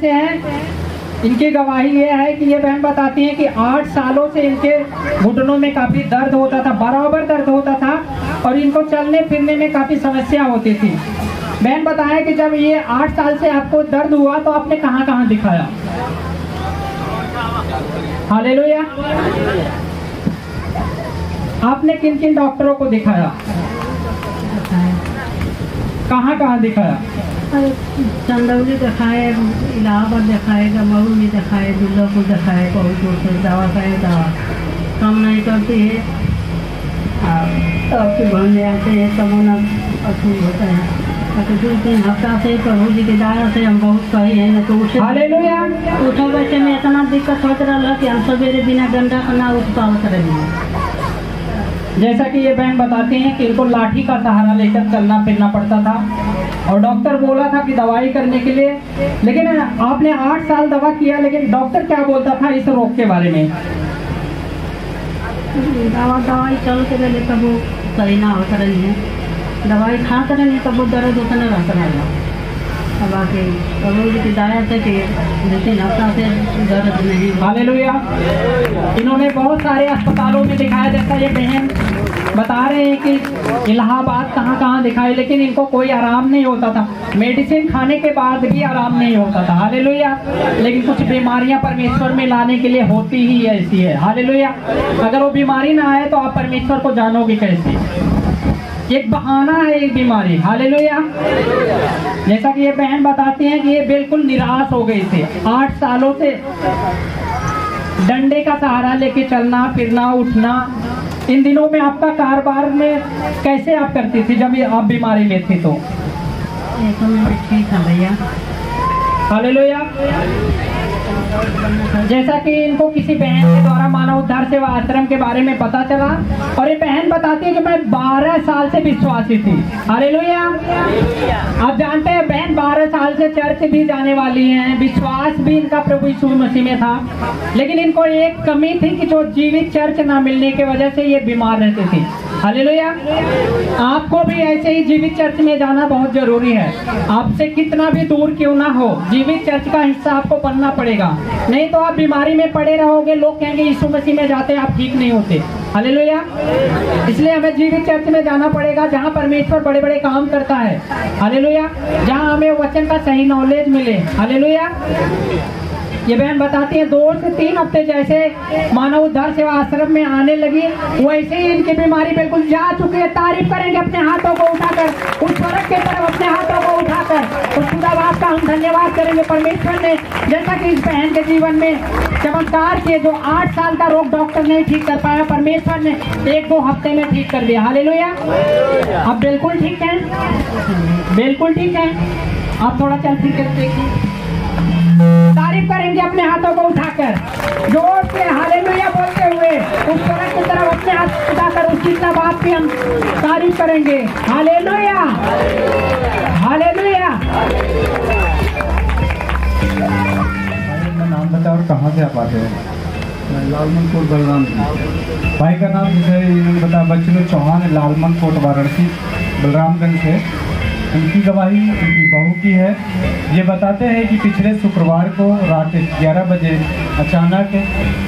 से हैं। इनकी गवाही ये है कि ये बहन बताती हैं कि 8 सालों से इनके घुटनों में काफ़ी दर्द होता था, बराबर दर्द होता था और इनको चलने फिरने में काफ़ी समस्या होती थी। बहन बताया कि जब ये 8 साल से आपको दर्द हुआ तो आपने कहाँ कहाँ दिखाया? हालेलुया। आपने किन किन डॉक्टरों को दिखाया? कहाँ कहाँ दिखाया? चंदौली दिखाए, इलाहाबाद दिखाए, मऊ भी दिखाए, दुर्गापुर दिखाए, बहुत से दवा खाए, दवा कम नहीं करती है। आपके भरने आते हैं तब उन्हें असूल होता है। तो 2-3 हफ्ता से प्रभु जी के दया से हम बहुत सही है। न तो उठे बैठे में इतना दिक्कत होता रहा कि हम सवेरे बिना गंदा खाना उठ पावत रहे। जैसा कि ये बहन बताती हैं कि इनको लाठी का सहारा लेकर चलना फिरना पड़ता था और डॉक्टर बोला था कि दवाई करने के लिए, लेकिन आपने 8 साल दवा किया, लेकिन डॉक्टर क्या बोलता था इस रोग के बारे में? दवाई चलते रहे तब वो सही ना होता रही है। दवाई खाते रहे तब वो दर्द उतना रहता रहा। अब आके प्रभु जी की दया से कि 2-3 हफ्ता से दर्द नहीं। हालेलुया। इन्होंने बहुत सारे अस्पतालों में दिखाया, जैसा ये बहन बता रहे हैं कि इलाहाबाद कहाँ कहाँ दिखाए, लेकिन इनको कोई आराम नहीं होता था। मेडिसिन खाने के बाद भी आराम नहीं होता था। हालेलुया। लेकिन कुछ बीमारियां परमेश्वर में लाने के लिए होती ही ऐसी है। हालेलुया। अगर वो बीमारी ना आए तो आप परमेश्वर को जानोगे कैसे? एक बहाना है एक बीमारी। हालेलुया। जैसा कि ये बहन बताती हैं कि ये बिल्कुल निराश हो गई थी। 8 सालों से डंडे का सहारा लेके चलना फिरना उठना। इन दिनों में आपका कारोबार में कैसे आप करती थी जब आप बीमारी में थी? तो ठीक है भैया। हालेलुया। जैसा कि इनको किसी बहन के द्वारा मानव उद्धार सेवा आश्रम के बारे में पता चला और ये बहन बताती है कि मैं 12 साल से विश्वासी थी। हालेलुया। आप जानते हैं बहन 12 साल से चर्च भी जाने वाली हैं, विश्वास भी इनका प्रभु यीशु मसीह में था, लेकिन इनको एक कमी थी कि जो जीवित चर्च ना मिलने की वजह से ये बीमार रहती थी। हालेलुया। आपको भी ऐसे ही जीवित चर्च में जाना बहुत जरूरी है। आपसे कितना भी दूर क्यों ना हो, जीवित चर्च का हिस्सा आपको बनना पड़ेगा, नहीं तो आप बीमारी में पड़े रहोगे। लोग कहेंगे यीशु मसीह में जाते आप ठीक नहीं होते। हालेलुया। इसलिए हमें जीवित चर्च में जाना पड़ेगा जहाँ परमेश्वर बड़े बड़े काम करता है। हालेलुया। जहाँ हमें वचन का सही नॉलेज मिले। हालेलुया। ये बहन बताती है 2 से 3 हफ्ते जैसे मानव उद्धार सेवा आश्रम में आने लगी, वैसे ही इनकी बीमारी बिल्कुल जा चुकी है। तारीफ करेंगे अपने हाथों को उठाकर, उस स्वर्ग की तरफ अपने हाथों को उठाकर उस खुदा बाप का हम धन्यवाद करेंगे। परमेश्वर ने जैसा कि इस बहन के जीवन में चमत्कार किए, जो 8 साल का रोग डॉक्टर नहीं ठीक कर पाया, परमेश्वर ने 1-2 हफ्ते में ठीक कर दिया। हालेलुया। अब बिल्कुल ठीक है, बिल्कुल ठीक है। आप थोड़ा चल फिर कर देखिए। तारीफ करेंगे अपने हाथों को उठाकर, जोर से हालेलुया बोलते हुए उस स्वर्ग की तरफ अपने हाथ उठाकर उस जितना बात की हम तारीफ करेंगे। हालेलुया। हालेलुया। नाम बताओ और कहाँ से आप आते हैं? लालमनकोट बलराम। भाई का नाम जैसे इन्होंने बताया बच्चू चौहान, लालमनकोट वाराणसी बलरामगंज से। उनकी गवाही उनकी बहू की है। ये बताते हैं कि पिछले शुक्रवार को रात 11 बजे अचानक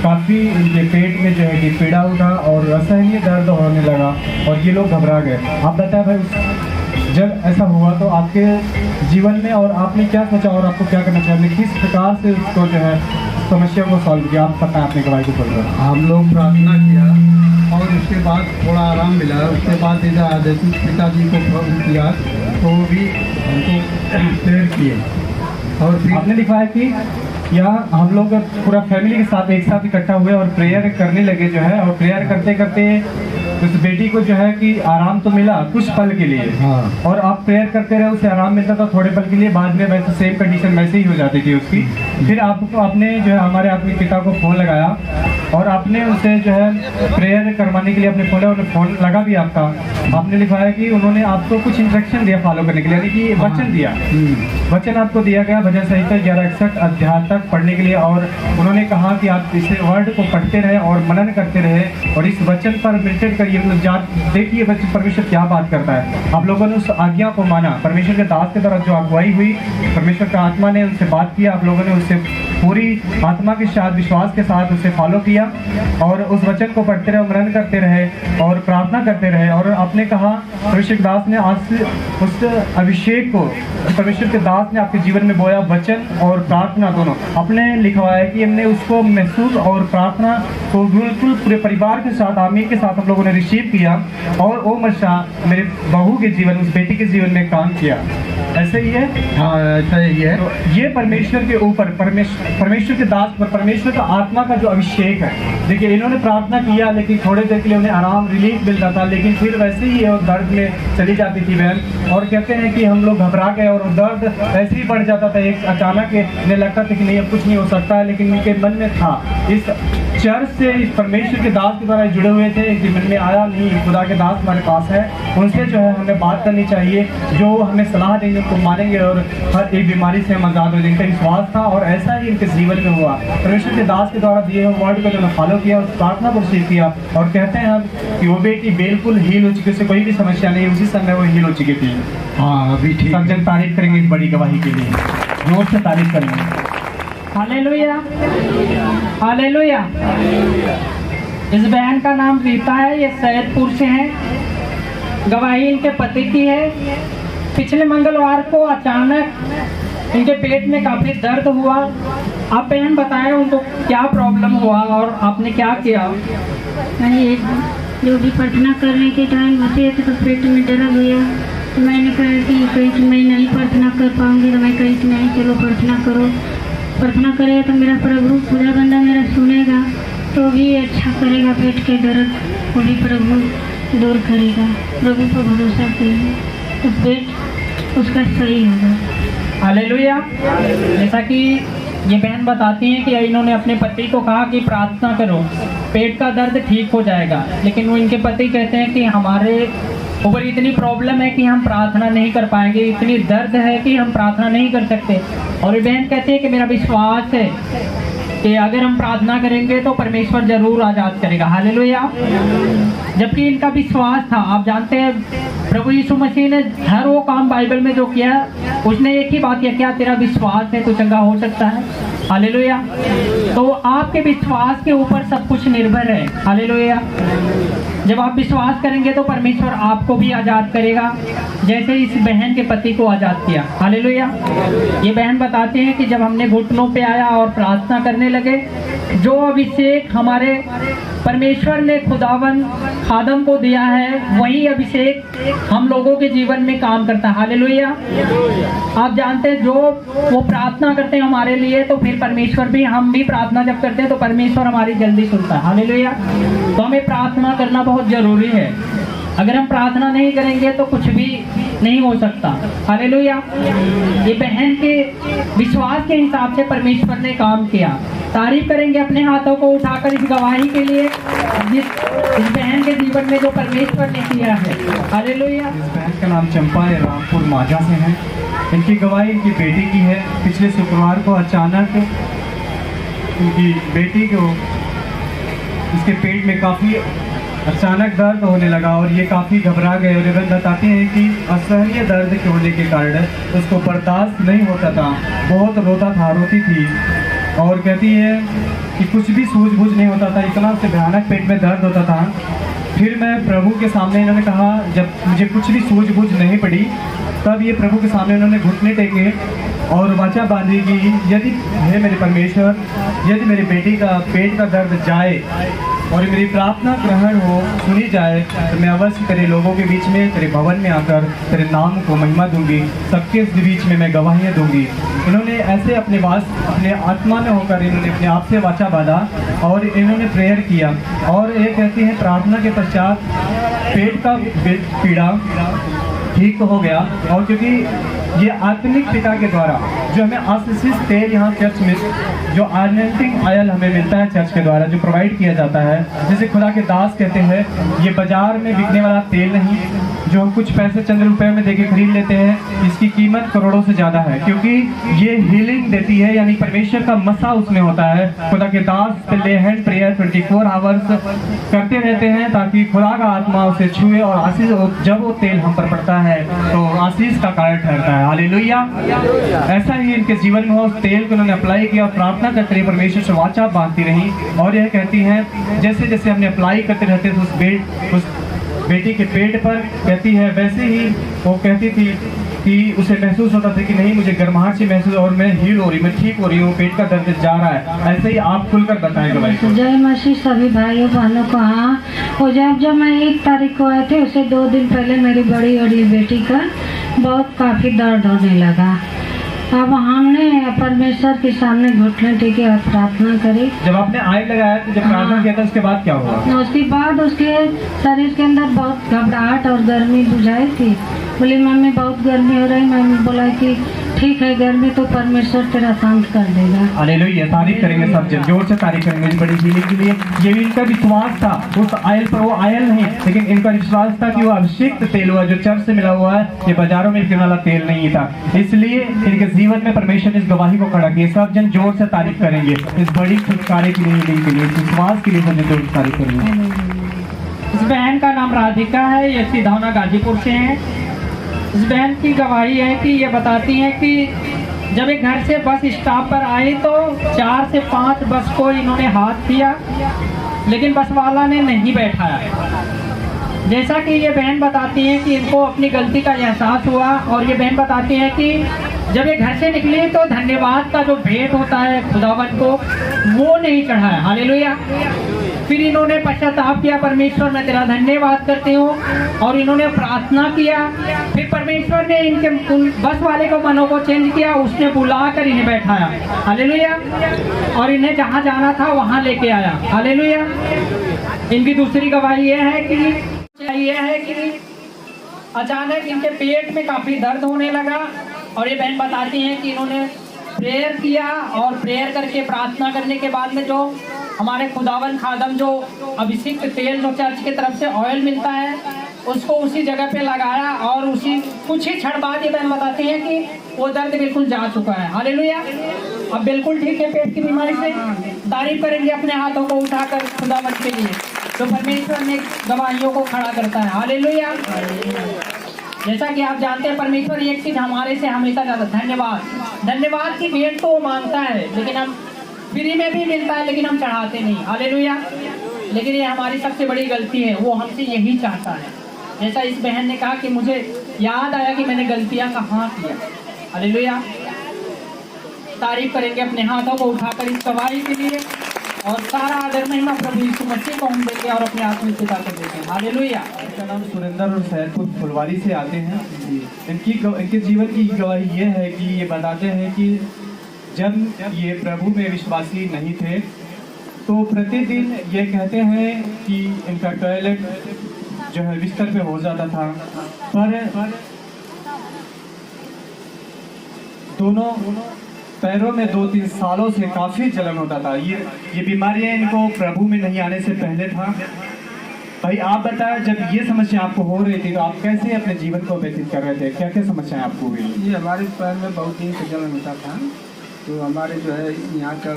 काफ़ी इनके पेट में जो है कि पीड़ा उठा और असहनीय दर्द होने लगा और ये लोग घबरा गए। आप बताएं भाई, जब ऐसा हुआ तो आपके जीवन में और आपने क्या सोचा और आपको क्या करना चाहिए, किस प्रकार से उसको जो है समस्या को सॉल्व किया? आप बताएं अपनी गवाही को बोलकर। हम लोग प्रार्थना किया और उसके बाद थोड़ा आराम मिला। उसके बाद इधर आध्यात्मिक पिताजी को फोन किया तो वो भी हमको प्रेयर किए और फिर आपने लिखवाया कि यहाँ हम लोग पूरा फैमिली के साथ एक साथ इकट्ठा हुए और प्रेयर करने लगे जो है, और प्रेयर करते करते उस बेटी को जो है कि आराम तो मिला कुछ पल के लिए। हाँ। और आप प्रेयर करते रहे, उसे आराम मिलता था थोड़े पल के लिए, बाद में वैसे सेम कंडीशन वैसे ही हो जाती थी उसकी। फिर आपको आपने जो है हमारे आत्मिक पिता को फ़ोन लगाया और आपने उसे जो है प्रेयर करवाने के लिए अपने फ़ोन लगा भी आपका। आपने लिखवाया कि उन्होंने आपको कुछ इंस्ट्रक्शन दिया फॉलो करने के लिए, यानी कि वचन दिया। वचन आपको दिया गया भजन संहिता 1161 अध्याय तक पढ़ने के लिए, और उन्होंने कहा कि आप इस वर्ड को पढ़ते रहे और मनन करते रहे और इस वचन पर मेडिटेट करिए देखिए बच्चे परमेश्वर क्या बात करता है। आप लोगों ने उस आज्ञा को माना, परमेश्वर के दास के द्वारा जो अगुवाई हुई, परमेश्वर का आत्मा ने उनसे बात किया, आप लोगों ने उससे पूरी आत्मा के साथ विश्वास के साथ उसे फॉलो किया और उस वचन को पढ़ते रहे, मनन करते रहे और प्रार्थना करते रहे। और आपने कहा परमेश्वर के दास ने आज से उस अभिषेक को परमेश्वर के दास ने आपके जीवन में बोया, वचन और प्रार्थना दोनों आपने लिखवाया है कि हमने उसको महसूस और प्रार्थना को बिल्कुल पूरे परिवार के साथ, आमीन के साथ हम लोगों ने रिसीव किया और वो मशा मेरे बहू के जीवन, उस बेटी के जीवन में काम किया। ऐसे ही है? हाँ, ऐसा ही है। तो ये परमेश्वर के ऊपर, परमेश्वर के दास पर परमेश्वर का आत्मा का जो अभिषेक है। देखिए इन्होंने प्रार्थना किया लेकिन थोड़े देर के लिए उन्हें आराम, रिलीफ मिलता था, लेकिन फिर वैसे ही वो दर्द में चली जाती थी बहन। और कहते हैं कि हम लोग घबरा गए और दर्द ऐसे ही बढ़ जाता था। एक अचानक इन्हें लगता था कि नहीं अब कुछ नहीं हो सकता है, लेकिन इनके मन में था, इस चर्च से, इस परमेश्वर के दास के द्वारा जुड़े हुए थे कि मन में आया नहीं खुदा के दास हमारे पास है, उनसे जो है हमें बात करनी चाहिए, जो हमें सलाह देंगे उनको मानेंगे और हर एक बीमारी से हम आज़ाद हो जाएंगे। इनका विश्वास था और ऐसा ही इनके जीवन में हुआ। परमेश्वर के दास के द्वारा दिए हुए वर्ड को जो फॉलो किया और प्रार्थना को रिसीव किया और कहते हैं हम कि वो बेटी बिल्कुल हील हो चुकी, उससे कोई भी समस्या नहीं, उसी समय वो हील हो चुकी थी। हाँ, अभी ठीक। सब जन तारीफ करेंगे इस बड़ी गवाही के लिए, जोर से तारीफ करेंगे। Hallelujah, hallelujah. इस बहन का नाम रीता है, ये सैयदपुर से है। गवाही इनके पति की है। पिछले मंगलवार को अचानक इनके पेट में काफ़ी दर्द हुआ। आप बहन बताएं उनको क्या प्रॉब्लम हुआ और आपने क्या किया? मैंने जो भी प्रार्थना करने के टाइम होते थे तो पेट में दर्द हुआ, तो मैंने कहा कि कहीं मैं नहीं प्रार्थना कर पाऊँगी, तो मैं कही कि नहीं चलो प्रार्थना करो, प्रार्थना करेगा तो मेरा प्रभु खुदा बंदा मेरा सुनेगा तो भी अच्छा करेगा, पेट के दर्द को भी प्रभु दूर करेगा। प्रभु पर भरोसा करिए तो पेट उसका सही होगा। हालेलुया। जैसा कि ये बहन बताती हैं कि इन्होंने अपने पति को कहा कि प्रार्थना करो, पेट का दर्द ठीक हो जाएगा, लेकिन वो इनके पति कहते हैं कि हमारे ऊपर इतनी प्रॉब्लम है कि हम प्रार्थना नहीं कर पाएंगे, इतनी दर्द है कि हम प्रार्थना नहीं कर सकते। और ये बहन कहती है कि मेरा विश्वास है कि अगर हम प्रार्थना करेंगे तो परमेश्वर जरूर आज़ाद करेगा। हालेलुया। जबकि इनका विश्वास था। आप जानते हैं प्रभु यीशु मसीह ने हर वो काम बाइबल में जो किया, उसने एक ही बात किया, क्या तेरा विश्वास है तो चंगा हो सकता है। हालेलुया। तो आपके विश्वास के ऊपर सब कुछ निर्भर है। हालेलुया। जब आप विश्वास करेंगे तो परमेश्वर आपको भी आज़ाद करेगा, जैसे इस बहन के पति को आज़ाद किया। हालेलुया। ये बहन बताते हैं कि जब हमने घुटनों पे आया और प्रार्थना करने लगे, जो अभिषेक हमारे परमेश्वर ने खुदावन खादम को दिया है, वही अभिषेक हम लोगों के जीवन में काम करता है। हालेलुया। आप जानते हैं जो वो प्रार्थना करते हैं हमारे लिए, तो फिर परमेश्वर भी, हम भी प्रार्थना जब करते हैं तो परमेश्वर हमारी जल्दी सुनता है। हालेलुया। तो हमें प्रार्थना करना बहुत जरूरी है। अगर हम प्रार्थना नहीं करेंगे तो कुछ भी नहीं हो सकता। हालेलुया। ये बहन के विश्वास के हिसाब से परमेश्वर ने काम किया। तारीफ करेंगे अपने हाथों को उठाकर इस गवाही के लिए, इस बहन के जीवन में जो परमेश्वर ने किया है। हालेलुया। इस बहन का नाम चंपा है, रामपुर माझा से है। इनकी गवाही इनकी बेटी की है। पिछले शुक्रवार को अचानक इनकी बेटी को इसके पेट में काफ़ी अचानक दर्द होने लगा और ये काफ़ी घबरा गए और इवन बताते हैं कि असहनीय दर्द के होने के कारण उसको बर्दाश्त नहीं होता था, बहुत रोता था, रोती थी और कहती है कि कुछ भी सूझबूझ नहीं होता था, इतना से भयानक पेट में दर्द होता था। फिर मैं प्रभु के सामने, इन्होंने कहा जब मुझे कुछ भी सूझबूझ नहीं पड़ी, तब ये प्रभु के सामने उन्होंने घुटने टेके और वाचा बांधी कि यदि हे मेरे परमेश्वर, यदि मेरी बेटी का पेट का दर्द जाए और मेरी प्रार्थना ग्रहण हो, सुनी जाए, तो मैं अवश्य तेरे लोगों के बीच में, तेरे भवन में आकर तेरे नाम को महिमा दूंगी, सबके बीच में मैं गवाहियाँ दूंगी। इन्होंने ऐसे अपने आत्मा में होकर इन्होंने अपने आप से वाचा बांधा और इन्होंने प्रेयर किया। और ये कहती है प्रार्थना के पश्चात पेट का पीड़ा ठीक हो गया। और क्योंकि ये आत्मिक पिता के द्वारा जो हमें आशीषित तेल यहाँ चर्च में, जो अनॉइंटिंग ऑयल हमें मिलता है चर्च के द्वारा, जो प्रोवाइड किया जाता है, जिसे खुदा के दास कहते हैं, ये बाजार में बिकने वाला तेल नहीं जो हम कुछ पैसे चंद रुपए में देके खरीद लेते हैं। इसकी कीमत करोड़ों से ज्यादा है, क्योंकि ये हीलिंग देती है, यानी परमेश्वर का मसा उसमें होता है। खुदा के दास ले हैंड प्रेयर 24 आवर्स करते रहते हैं ताकि खुदा का आत्मा उसे छुए और आशीष, जब वो तेल हम पर पड़ता है तो आशीष का कारण ठहरता है। हालेलुया। ऐसा ही इनके जीवन में हो, उस तेल को उन्होंने अप्लाई किया और प्रार्थना करते रहे, परमेश्वर से वाचा बांधती रही। और यह कहती हैं जैसे जैसे हमने अप्लाई करते रहते थे उस बेटी के पेट पर, कहती है वैसे ही वो कहती थी कि उसे महसूस होता था कि नहीं मुझे गर्माहट से महसूस और मैं हील हो रही, मैं ठीक हो रही हूँ, पेट का दर्द जा रहा है। ऐसे ही आप खुलकर बताएंगे भाई को। जय मसीह सभी भाइयों बहनों को। हाँ, वो जब मैं 1 तारीख को आए थे, उससे 2 दिन पहले मेरी बड़ी वाली बेटी का बहुत काफ़ी दर्द होने लगा। अब हमने परमेश्वर के सामने घुटने टेके और प्रार्थना करी। जब आपने आग लगाया तो जब प्रार्थना किया था उसके बाद क्या हुआ? उसके बाद उसके शरीर के अंदर बहुत घबराहट और गर्मी बुझाई थी। बोली मम्मी बहुत गर्मी हो रही। मम्मी बोला कि ठीक है, गर्मी तो परमेश्वर तेरा शांत कर देगा। हालेलुया। तारीफ करेंगे सब जन, जोर से तारीफ करेंगे इस बड़ी हीलिंग के लिए। ये भी इनका विश्वास था उस आयल पर, वो आयल नहीं, लेकिन इनका विश्वास था कि वो अभिषेक तेल हुआ जो चर्च से मिला हुआ है, ये बाजारों में बिकने वाला तेल नहीं था। इसलिए इनके जीवन में परमेश्वर ने इस गवाही को खड़ा किया। सब जन जोर से तारीफ करेंगे इस बड़ी छुटकारे के लिए, हीलिंग के लिए, इस विश्वास के लिए सब जन जोर से तारीफ करेंगे। इस बहन का नाम राधिका है, ये सिधौना गाजीपुर से हैं। इस बहन की गवाही है कि ये बताती हैं कि जब एक घर से बस स्टॉप पर आई तो 4 से 5 बस को इन्होंने हाथ दिया, लेकिन बस वाला ने नहीं बैठाया। जैसा कि ये बहन बताती हैं कि इनको अपनी गलती का एहसास हुआ, और ये बहन बताती हैं कि जब ये घर से निकली तो धन्यवाद का जो भेंट होता है खुदावन को, वो नहीं चढ़ाया। हालेलुया। फिर इन्होंने पश्चाताप किया, परमेश्वर मैं तेरा धन्यवाद करती हूँ, और इन्होंने प्रार्थना किया। फिर परमेश्वर ने इनके बस वाले को मनों को चेंज किया, उसने बुलाकर इन्हें बैठाया। हालेलुया। और इन्हें जहाँ जाना था वहाँ लेके आया। हालेलुया। इनकी दूसरी गवाही ये है कि अचानक इनके पेट में काफी दर्द होने लगा, और ये बहन बताती हैं कि इन्होंने प्रेयर किया, और प्रेयर करके प्रार्थना करने के बाद में जो हमारे खुदावन खादम जो अभिषेक तेल जो चर्च की तरफ से ऑयल मिलता है उसको उसी जगह पे लगाया, और उसी कुछ ही क्षण बाद ये बहन बताती है कि वो दर्द बिल्कुल जा चुका है। हालेलुया। अब बिल्कुल ठीक है पेट की बीमारी से। तारीफ करेंगे अपने हाथों को उठाकर खुदावन के लिए, तो परमेश्वर ने गवाहियों को खड़ा करता है। हालेलुया। जैसा कि आप जानते हैं परमेश्वर एक चीज हमारे से हमेशा ज्यादा धन्यवाद की भेंट तो वो मांगता है, लेकिन हम फ्री में भी मिलता है लेकिन हम चढ़ाते नहीं। हालेलुया। लेकिन ये हमारी सबसे बड़ी गलती है, वो हमसे यही चाहता है। जैसा इस बहन ने कहा कि मुझे याद आया कि मैंने गलतियां कहाँ किया। हालेलुया। तारीफ करेंगे अपने हाथों को उठाकर इस गवाही के लिए, और सारा आदर महिमा प्रभु यीशु मसीह को हम देंगे और अपने आत्मिक पिता को देते हैं। हालेलुया। इनका नाम सुरेंद्र और सैदपुर फुलवारी से आते हैं। इनके जीवन की गवाही ये है कि ये बताते हैं कि जब ये प्रभु में विश्वासी नहीं थे तो प्रतिदिन ये कहते हैं कि इनका टॉयलेट जो है बिस्तर पे हो जाता था, पर दोनों पैरों में 2-3 सालों से काफ़ी जलन होता था। ये बीमारियां इनको प्रभु में नहीं आने से पहले था। भाई आप बताएं, जब ये समस्या आपको हो रही थी तो आप कैसे अपने जीवन को व्यतीत कर रहे थे? क्या क्या समस्याएं आपको हुई? ये हमारे पैर में बहुत दिन से जलन होता था, तो हमारे जो है यहाँ का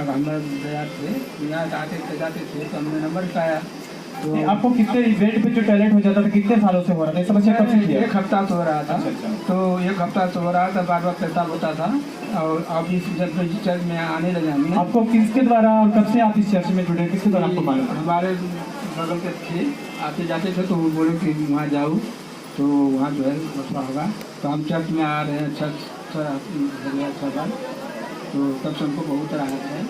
हमारे दया थे, यहाँ आते जाते थे तो हमने नंबर पाया। तो आपको कितने बेड पे जो टॉयलेट हो जाता था कितने सालों से हो रहा था? समस्या कब से थी? 1 हफ्ता से हो रहा था। अच्छा। तो 1 हफ्ता से हो रहा था, बार बार पेशाब होता था। और अब जब इस चर्च में आने लगे हमने। आपको किसके द्वारा और कब से आप इस चर्च में जुड़े, किसके द्वारा आपको मालूम? हमारे बगल के थे, आते जाते थे तो वो बोले कि वहाँ जाओ तो वहाँ जो है मसला होगा। तो हम चर्च में आ रहे हैं, अच्छा बात। तो तब से हमको बहुत राहत है।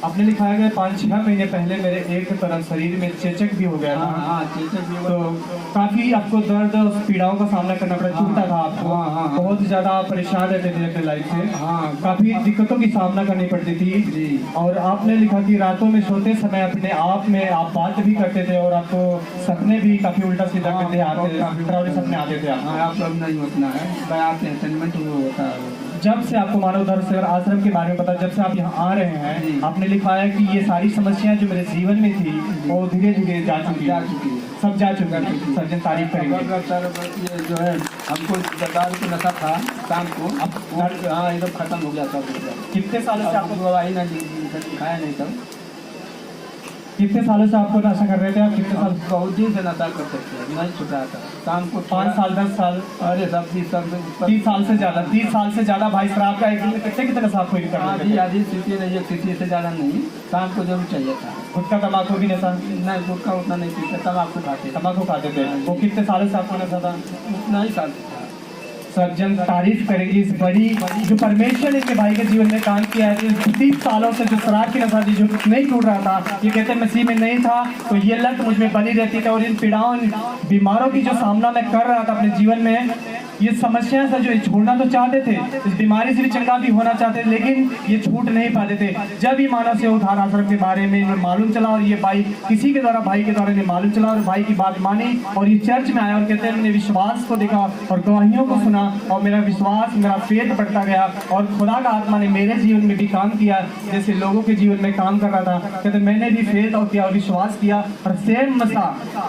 आपने लिखा है कि 5-6 महीने पहले मेरे एक तरफ शरीर में चेचक भी हो गया था। हाँ चेचक भी तो काफी आपको दर्द और पीड़ाओं का सामना करना पड़ा, चुभता था आपको। हाँ। बहुत ज्यादा आप परेशान रहते थे अपने लाइफ से। हाँ। काफी दिक्कतों की सामना करनी पड़ती थी जी। और आपने लिखा कि रातों में सोते समय अपने आप में आप बात भी करते थे और आपको सपने भी काफी उल्टा सीधा हाँ, करते आते काफी डरावने सपने आते थे आपको। हाँ आप लोग नहीं उतना है आप एंटरटेनमेंट वो होता है। जब से आपको मानव धर्म सेवा आश्रम के बारे में पता, जब से आप यहाँ आ रहे जी। हैं, आपने लिखा है कि ये सारी समस्याएं जो मेरे जीवन में थी वो धीरे धीरे जा चुकी है, सब जा चुका है। सर्जन तारीफ करेंगे। सर ये जो है हमको दारू को नशा था शाम को, अब हाँ एकदम खत्म हो गया सब। कितने सालों से आपको दवाई ना खाया नहीं तब, कितने सालों से आपको नशा कर रहे थे आप? कितने साल? बहुत दिन से नशा करते थे, नहीं छुटा था। शाम को 5 साल 10 साल? अरे सब 30 साल से ज्यादा। 30 साल से ज्यादा भाई शराब का एक दिन में कितने नशा कोई कर आधी लेते थे? आधी सीटी नहीं, एक सीटी से ज़्यादा नहीं, शाम को जरूर चाहिए था। गुटखा तम्बाकू भी नशा? नहीं गुटखा उतना नहीं पीते, तम्बाकू खाते, तम्बाकू खाते थे। वो कितने सालों से आपको नशा था? उतना ही साल था। सर्जन तारीफ करेंगे इस बड़ी जो परमेश्वर ने इसके भाई के जीवन में काम किया है। 30 सालों से जो शराब की नशा थी, जो नहीं टूट रहा था, ये कहते मसीह में नहीं था तो ये लत मुझ में बनी रहती थी और इन पीड़ाओं बीमारों की जो सामना मैं कर रहा था अपने जीवन में, ये समस्या से जो ये छोड़ना तो चाहते थे, इस बीमारी से भी चंगा भी होना चाहते थे, लेकिन ये छूट नहीं पाते थे। जब ही मानव से उद्धार आश्रम के बारे में इन्हें मालूम चला और ये भाई किसी के द्वारा भाई के द्वारा इन्हें मालूम चला और भाई की बात मानी और ये चर्च में आया और कहते हैं मैंने विश्वास को देखा और गवाहियों को सुना और मेरा विश्वास, मेरा फेथ बढ़ता गया और खुदा का आत्मा ने मेरे जीवन में भी काम किया जैसे लोगों के जीवन में काम कर रहा था। कहते मैंने भी फेथ और किया और विश्वास किया और सेम मसा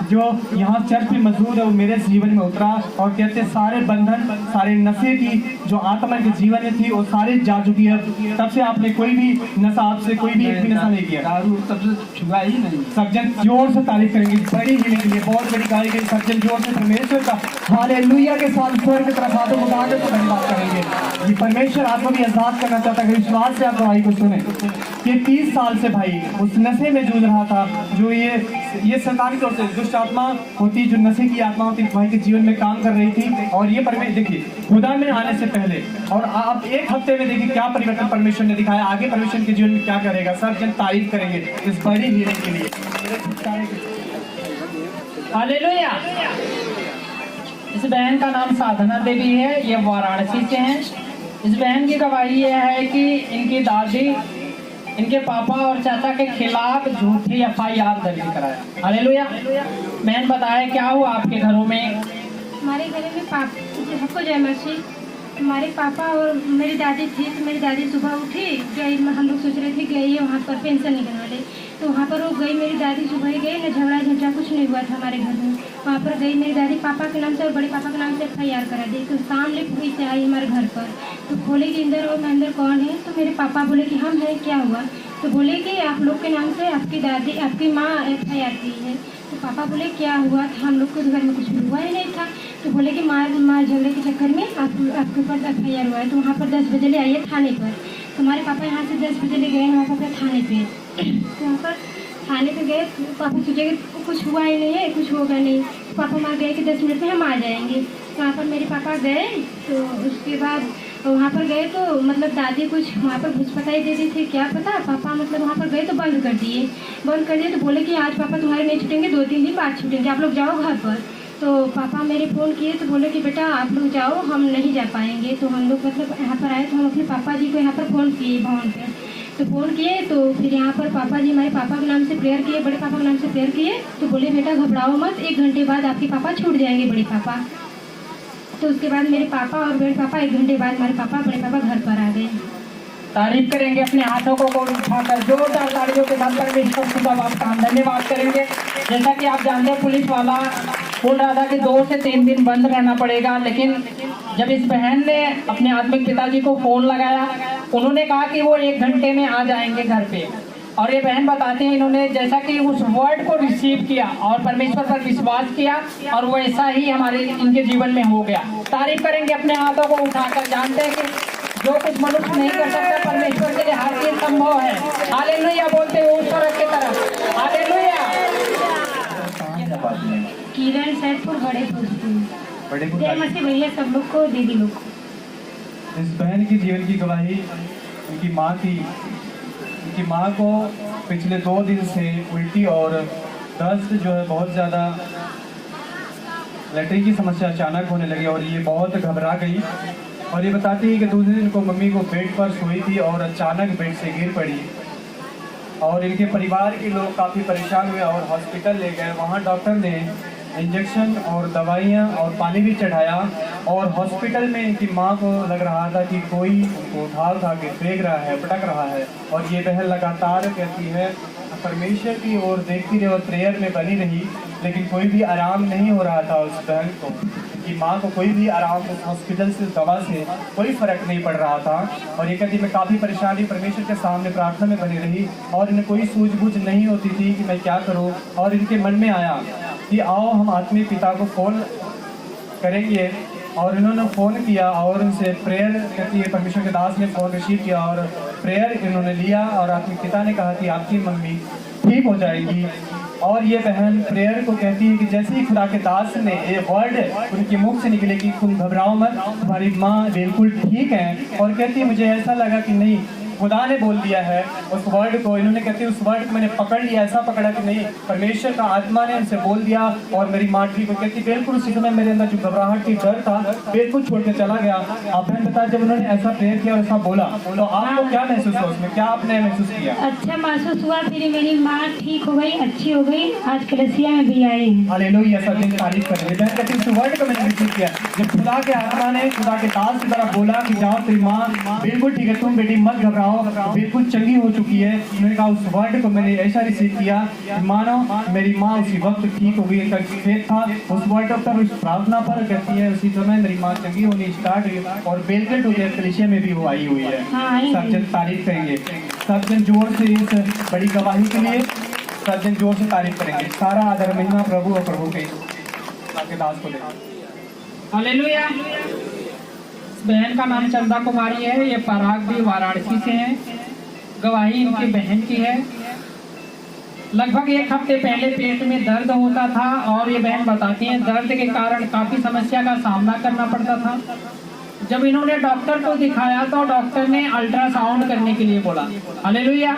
जो यहाँ चर्च में मौजूद है वो मेरे जीवन में उतरा और कहते सारे बंधन, सारे नशे की जो आत्मा के जीवन में थी वो सारे जा चुकी है। तब से आपने कोई भी नशा, आपसे कोई भी एक भी नशा नहीं किया। दारू तब से छुआ ही नहीं। सज्जन जोर से तारीफ करेंगे, बड़ी हीलिंग के लिए बहुत बड़ी गाड़ी के सज्जन जोर से परमेश्वर का हालेलुया के साथ स्वर्ग की तरफ हाथों उठाकर तो धन्यवाद करेंगे। ये परमेश्वर आपको भी आजाद करना चाहता है। विश्वास से आप भाई को सुने कि 30 साल से भाई उस नशे में जूझ रहा था जो ये शैतानी तौर से दुष्ट आत्मा होती, जो नशे की आत्मा होती, भाई के जीवन में काम कर रही थी। और ये परमेश्वर देखिए खुदा में आने से पहले और आप एक हफ्ते में देखिए क्या परिवर्तन परमेश्वर ने दिखाया, आगे परमेश्वर के जीवन में क्या करेगा। सब जन तारीफ करेंगे इस बड़ी हीलिंग के लिए। हालेलुया। इस बहन का नाम साधना देवी है, ये वाराणसी से हैं। इस बहन की गवाही यह है कि इनकी दादी इनके पापा और चाचा के खिलाफ झूठी FIR दर्ज कराया। हालेलुया। बहन बताए क्या हुआ आपके घरों में? हमारे घर में सबको जय मसीह। हमारे पापा और मेरी दादी थी, तो मेरी दादी सुबह उठी गई, हम लोग सोच रहे थे गई है वहाँ पर पेंशन निकलवाने, तो वहाँ पर वो गई, मेरी दादी सुबह ही गई ना, झगड़ा झंझा कुछ नहीं हुआ था हमारे घर में। वहाँ पर गई मेरी दादी पापा के नाम से और बड़े पापा के नाम से FIR करा दी। तो सामने पुलिस से आई हमारे घर पर, तो बोले कि इंदर और महेंद्र कौन है? तो मेरे पापा बोले कि हम हैं, क्या हुआ? तो बोले कि आप लोग के नाम से आपकी दादी, आपकी माँ FIR की है। तो पापा बोले क्या हुआ था? हम लोग के घर में कुछ हुआ ही नहीं था। तो बोले कि मार झगड़े के चक्कर में आपके ऊपर FIR हुआ है, तो वहाँ पर 10 बजे ले आइए थाने पर। तो हमारे पापा यहाँ से 10 बजे ले गए वहाँ पर थाने पे। तो वहाँ पर थाने पे गए, तो पापा सोचे कि कुछ हुआ ही नहीं है, कुछ होगा नहीं। तो पापा वहाँ गए कि 10 मिनट में हम आ जाएंगे। तो वहाँ पर मेरे पापा गए, तो उसके बाद वहाँ पर गए तो मतलब दादी कुछ वहाँ पर घुसपटाई दे दी थी, क्या पता। पापा मतलब वहाँ पर गए तो बंद कर दिए। तो बोले कि आज पापा तुम्हारे नहीं छूटेंगे, 2-3 दिन बाद छूटेंगे, आप लोग जाओ घर पर। तो पापा मेरे फ़ोन किए तो बोले कि बेटा आप लोग जाओ, हम नहीं जा पाएंगे। तो हम लोग मतलब यहाँ पर आए, तो हम अपने पापा जी को यहाँ पर फ़ोन किए भवन पर। तो फ़ोन किए तो फिर यहाँ पर पापा जी हमारे पापा के नाम से प्रेयर किए, बड़े पापा के नाम से प्रेयर किए। तो बोले बेटा घबराओ मत, 1 घंटे बाद आपके पापा छूट जाएंगे, बड़े पापा। तो उसके बाद मेरे पापा और बड़े पापा 1 घंटे बाद हमारे पापा बड़े पापा घर पर आ गए। तारीफ करेंगे अपने हाथों को उठाकर जोरदार तालियों के साथ परमेश्वर खुदा आपका हम धन्यवाद करेंगे। जैसा कि आप जानते हैं पुलिस वाला बोल रहा था कि 2 से 3 दिन बंद रहना पड़ेगा, लेकिन जब इस बहन ने अपने आत्मिक पिताजी को फ़ोन लगाया, उन्होंने कहा कि वो 1 घंटे में आ जाएंगे घर पे। और ये बहन बताते हैं इन्होंने जैसा कि उस वर्ड को रिसीव किया और परमेश्वर पर विश्वास किया और वैसा ही हमारे इनके जीवन में हो गया। तारीफ करेंगे अपने हाथों को उठाकर। जानते हैं कि जो कुछ मनुष्य नहीं कर सकता परमेश्वर के लिए हर चीज संभव है। हालेलुया बोलते हुए ऊपर की तरफ हालेलुया। किरण सैदपुर बड़े बड़े जय मसीह भैया सब लोग को, दीदी लोग को। इस बहन की जीवन की गवाही उनकी माँ की इनकी माँ को पिछले 2 दिन से उल्टी और दस्त जो है बहुत ज़्यादा, लैट्रिन की समस्या अचानक होने लगी और ये बहुत घबरा गई। और ये बताती है कि दूसरे दिन को मम्मी को बेड पर सोई थी और अचानक बेड से गिर पड़ी और इनके परिवार के लोग काफ़ी परेशान हुए और हॉस्पिटल ले गए। वहाँ डॉक्टर ने इंजेक्शन और दवाइयाँ और पानी भी चढ़ाया और हॉस्पिटल में इनकी माँ को लग रहा था कि कोई उनको उठा के फेंक रहा है, पटक रहा है। और ये बहन लगातार कहती है परमेश्वर की ओर देखती रही और प्रेयर में बनी रही, लेकिन कोई भी आराम नहीं हो रहा था उस बहन को। कि माँ को कोई भी आराम, उस हॉस्पिटल से दवा से कोई फ़र्क नहीं पड़ रहा था। और ये कहती मैं काफ़ी परेशानी परमेश्वर के सामने प्रार्थना में बनी रही और इन्हें कोई सूझबूझ नहीं होती थी कि मैं क्या करूँ। और इनके मन में आया कि आओ हम आत्मीय पिता को फ़ोन करेंगे। और इन्होंने फ़ोन किया और उनसे प्रेयर कहती है, परमेश्वर के दास ने फ़ोन रिसीव किया और प्रेयर इन्होंने लिया और आत्मिक पिता ने कहा कि आपकी मम्मी ठीक हो जाएगी। और ये बहन प्रेयर को कहती है कि जैसे ही खुदा के दास ने ये वर्ड उनके मुख से निकले कि तुम घबराओ मत, तुम्हारी माँ बिल्कुल ठीक है। और कहती है मुझे ऐसा लगा कि नहीं, खुदा ने बोल दिया है उस वर्ड को। इन्होंने कहते हैं उस वर्ड को मैंने पकड़ लिया, ऐसा पकड़ा कि नहीं, परमेश्वर का आत्मा ने उनसे बोल दिया और मेरी माँ ठीक हो। कहती बिल्कुल उसी समय मेरे अंदर जो घबराहट की डर था बिल्कुल छोड़ के चला गया। आप बहन बता, जब उन्होंने ऐसा प्रेयर किया और ऐसा बोला तो आपको क्या महसूस हुआ उसमें, क्या आपने महसूस किया? अच्छा महसूस हुआ, फिर मेरी माँ ठीक हो गई, अच्छी हो गई, आज कलसिया में भी आई है। हालेलुया, सब दिन तारीफ कर रहे हैं। बहन कहती उस वर्ड को मैंने रिसीव किया जब खुदा के आत्मा ने खुदा के दास की तरफ बोला कि जाओ तेरी माँ बिल्कुल ठीक है, तुम बेटी मत घबराओ, बिल्कुल चंगी हो चुकी है। उन्होंने कहा उस वर्ड को मैंने ऐसा रिसीव किया कि मानो मेरी माँ उसी वक्त ठीक हो गई। फेथ था उस वर्ड पर, उस प्रार्थना पर। कहती है उसी समय मेरी माँ चंगी होनी स्टार्ट हुई और बेलगेट हो गया, कलीसिया में भी वो आई हुई है। सब जन तारीफ करेंगे, सब जन जोर से इस बड़ी गवाही के लिए सब जन जोर से तारीफ करेंगे। सारा आदर महिमा प्रभु और प्रभु के दास को दें। हालेलुया। बहन का नाम चंदा कुमारी है, ये पराग भी वाराणसी से है। गवाही इनकी बहन की है। लगभग 1 हफ्ते पहले पेट में दर्द होता था और ये बहन बताती है दर्द के कारण काफ़ी समस्या का सामना करना पड़ता था। जब इन्होंने डॉक्टर को दिखाया तो डॉक्टर ने अल्ट्रासाउंड करने के लिए बोला। हालेलुया।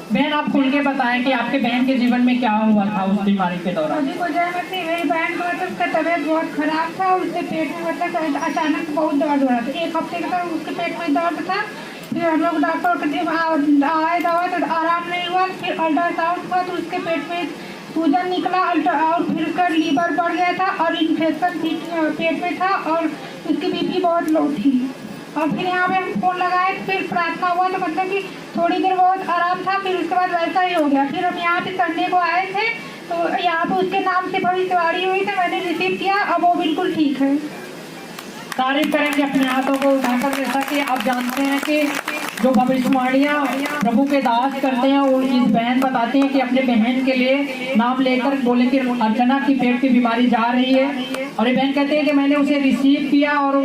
बहन आप खुल के बताएं कि आपके बहन के जीवन में क्या हुआ था उस बीमारी के दौरान। मेरी बहन को मतलब उसका तबीयत बहुत खराब था, उसके पेट में मतलब अचानक बहुत दर्द हो रहा था। 1 हफ्ते का उसके पेट में दर्द था। फिर हम लोग डॉक्टर के आए, दवा तो आराम नहीं हुआ। फिर अल्ट्रासाउंड हुआ तो उसके पेट में सूजन निकला और फिर उसका लीवर बढ़ गया था और इन्फेक्शन पेट में था और उसकी बीपी बहुत लो थी। और फिर यहाँ पे हम फ़ोन लगाए, फिर प्रार्थना हुआ तो मतलब कि थोड़ी देर बहुत आराम था, फिर उसके बाद वैसा ही हो गया। फिर हम यहाँ पे संडे को आए थे तो यहाँ पे उसके नाम से भविष्यवाणी हुई थी, मैंने रिसीव किया, अब वो बिल्कुल ठीक है। तारीफ करेंगे अपने हाथों को उठाकर। जैसा कि आप जानते हैं कि जो भविष्यवाणियाँ प्रभु के दास करते हैं वो इस बहन बताती हैं कि अपने बहन के लिए नाम लेकर बोले कि अर्चना की पेट की बीमारी जा रही है। और ये बहन कहते हैं कि मैंने उसे रिसीव किया और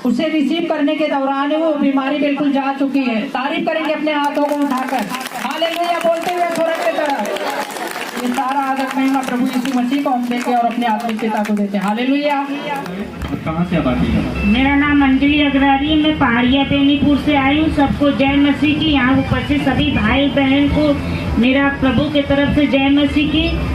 उसे रिसीव करने के दौरान वो बीमारी बिल्कुल जा चुकी है। तारीफ करेंगे अपने हाथों को उठाकर। हालेलुया बोलते हुए स्वर्ग की तरफ। ये सारा आदर महिमा प्रभु यीशु मसीह को हम देते और अपने आत्मिक पिता को देते हैं। हालेलुया। कहाँ से आप आती हैं? मेरा नाम अंजलि अग्रवाल है, मैं पहाड़िया बेनीपुर से आई हूँ। सबको जय मसीह की। यहाँ उपस्थित सभी भाई बहन को मेरा प्रभु के तरफ से जय मसीह की।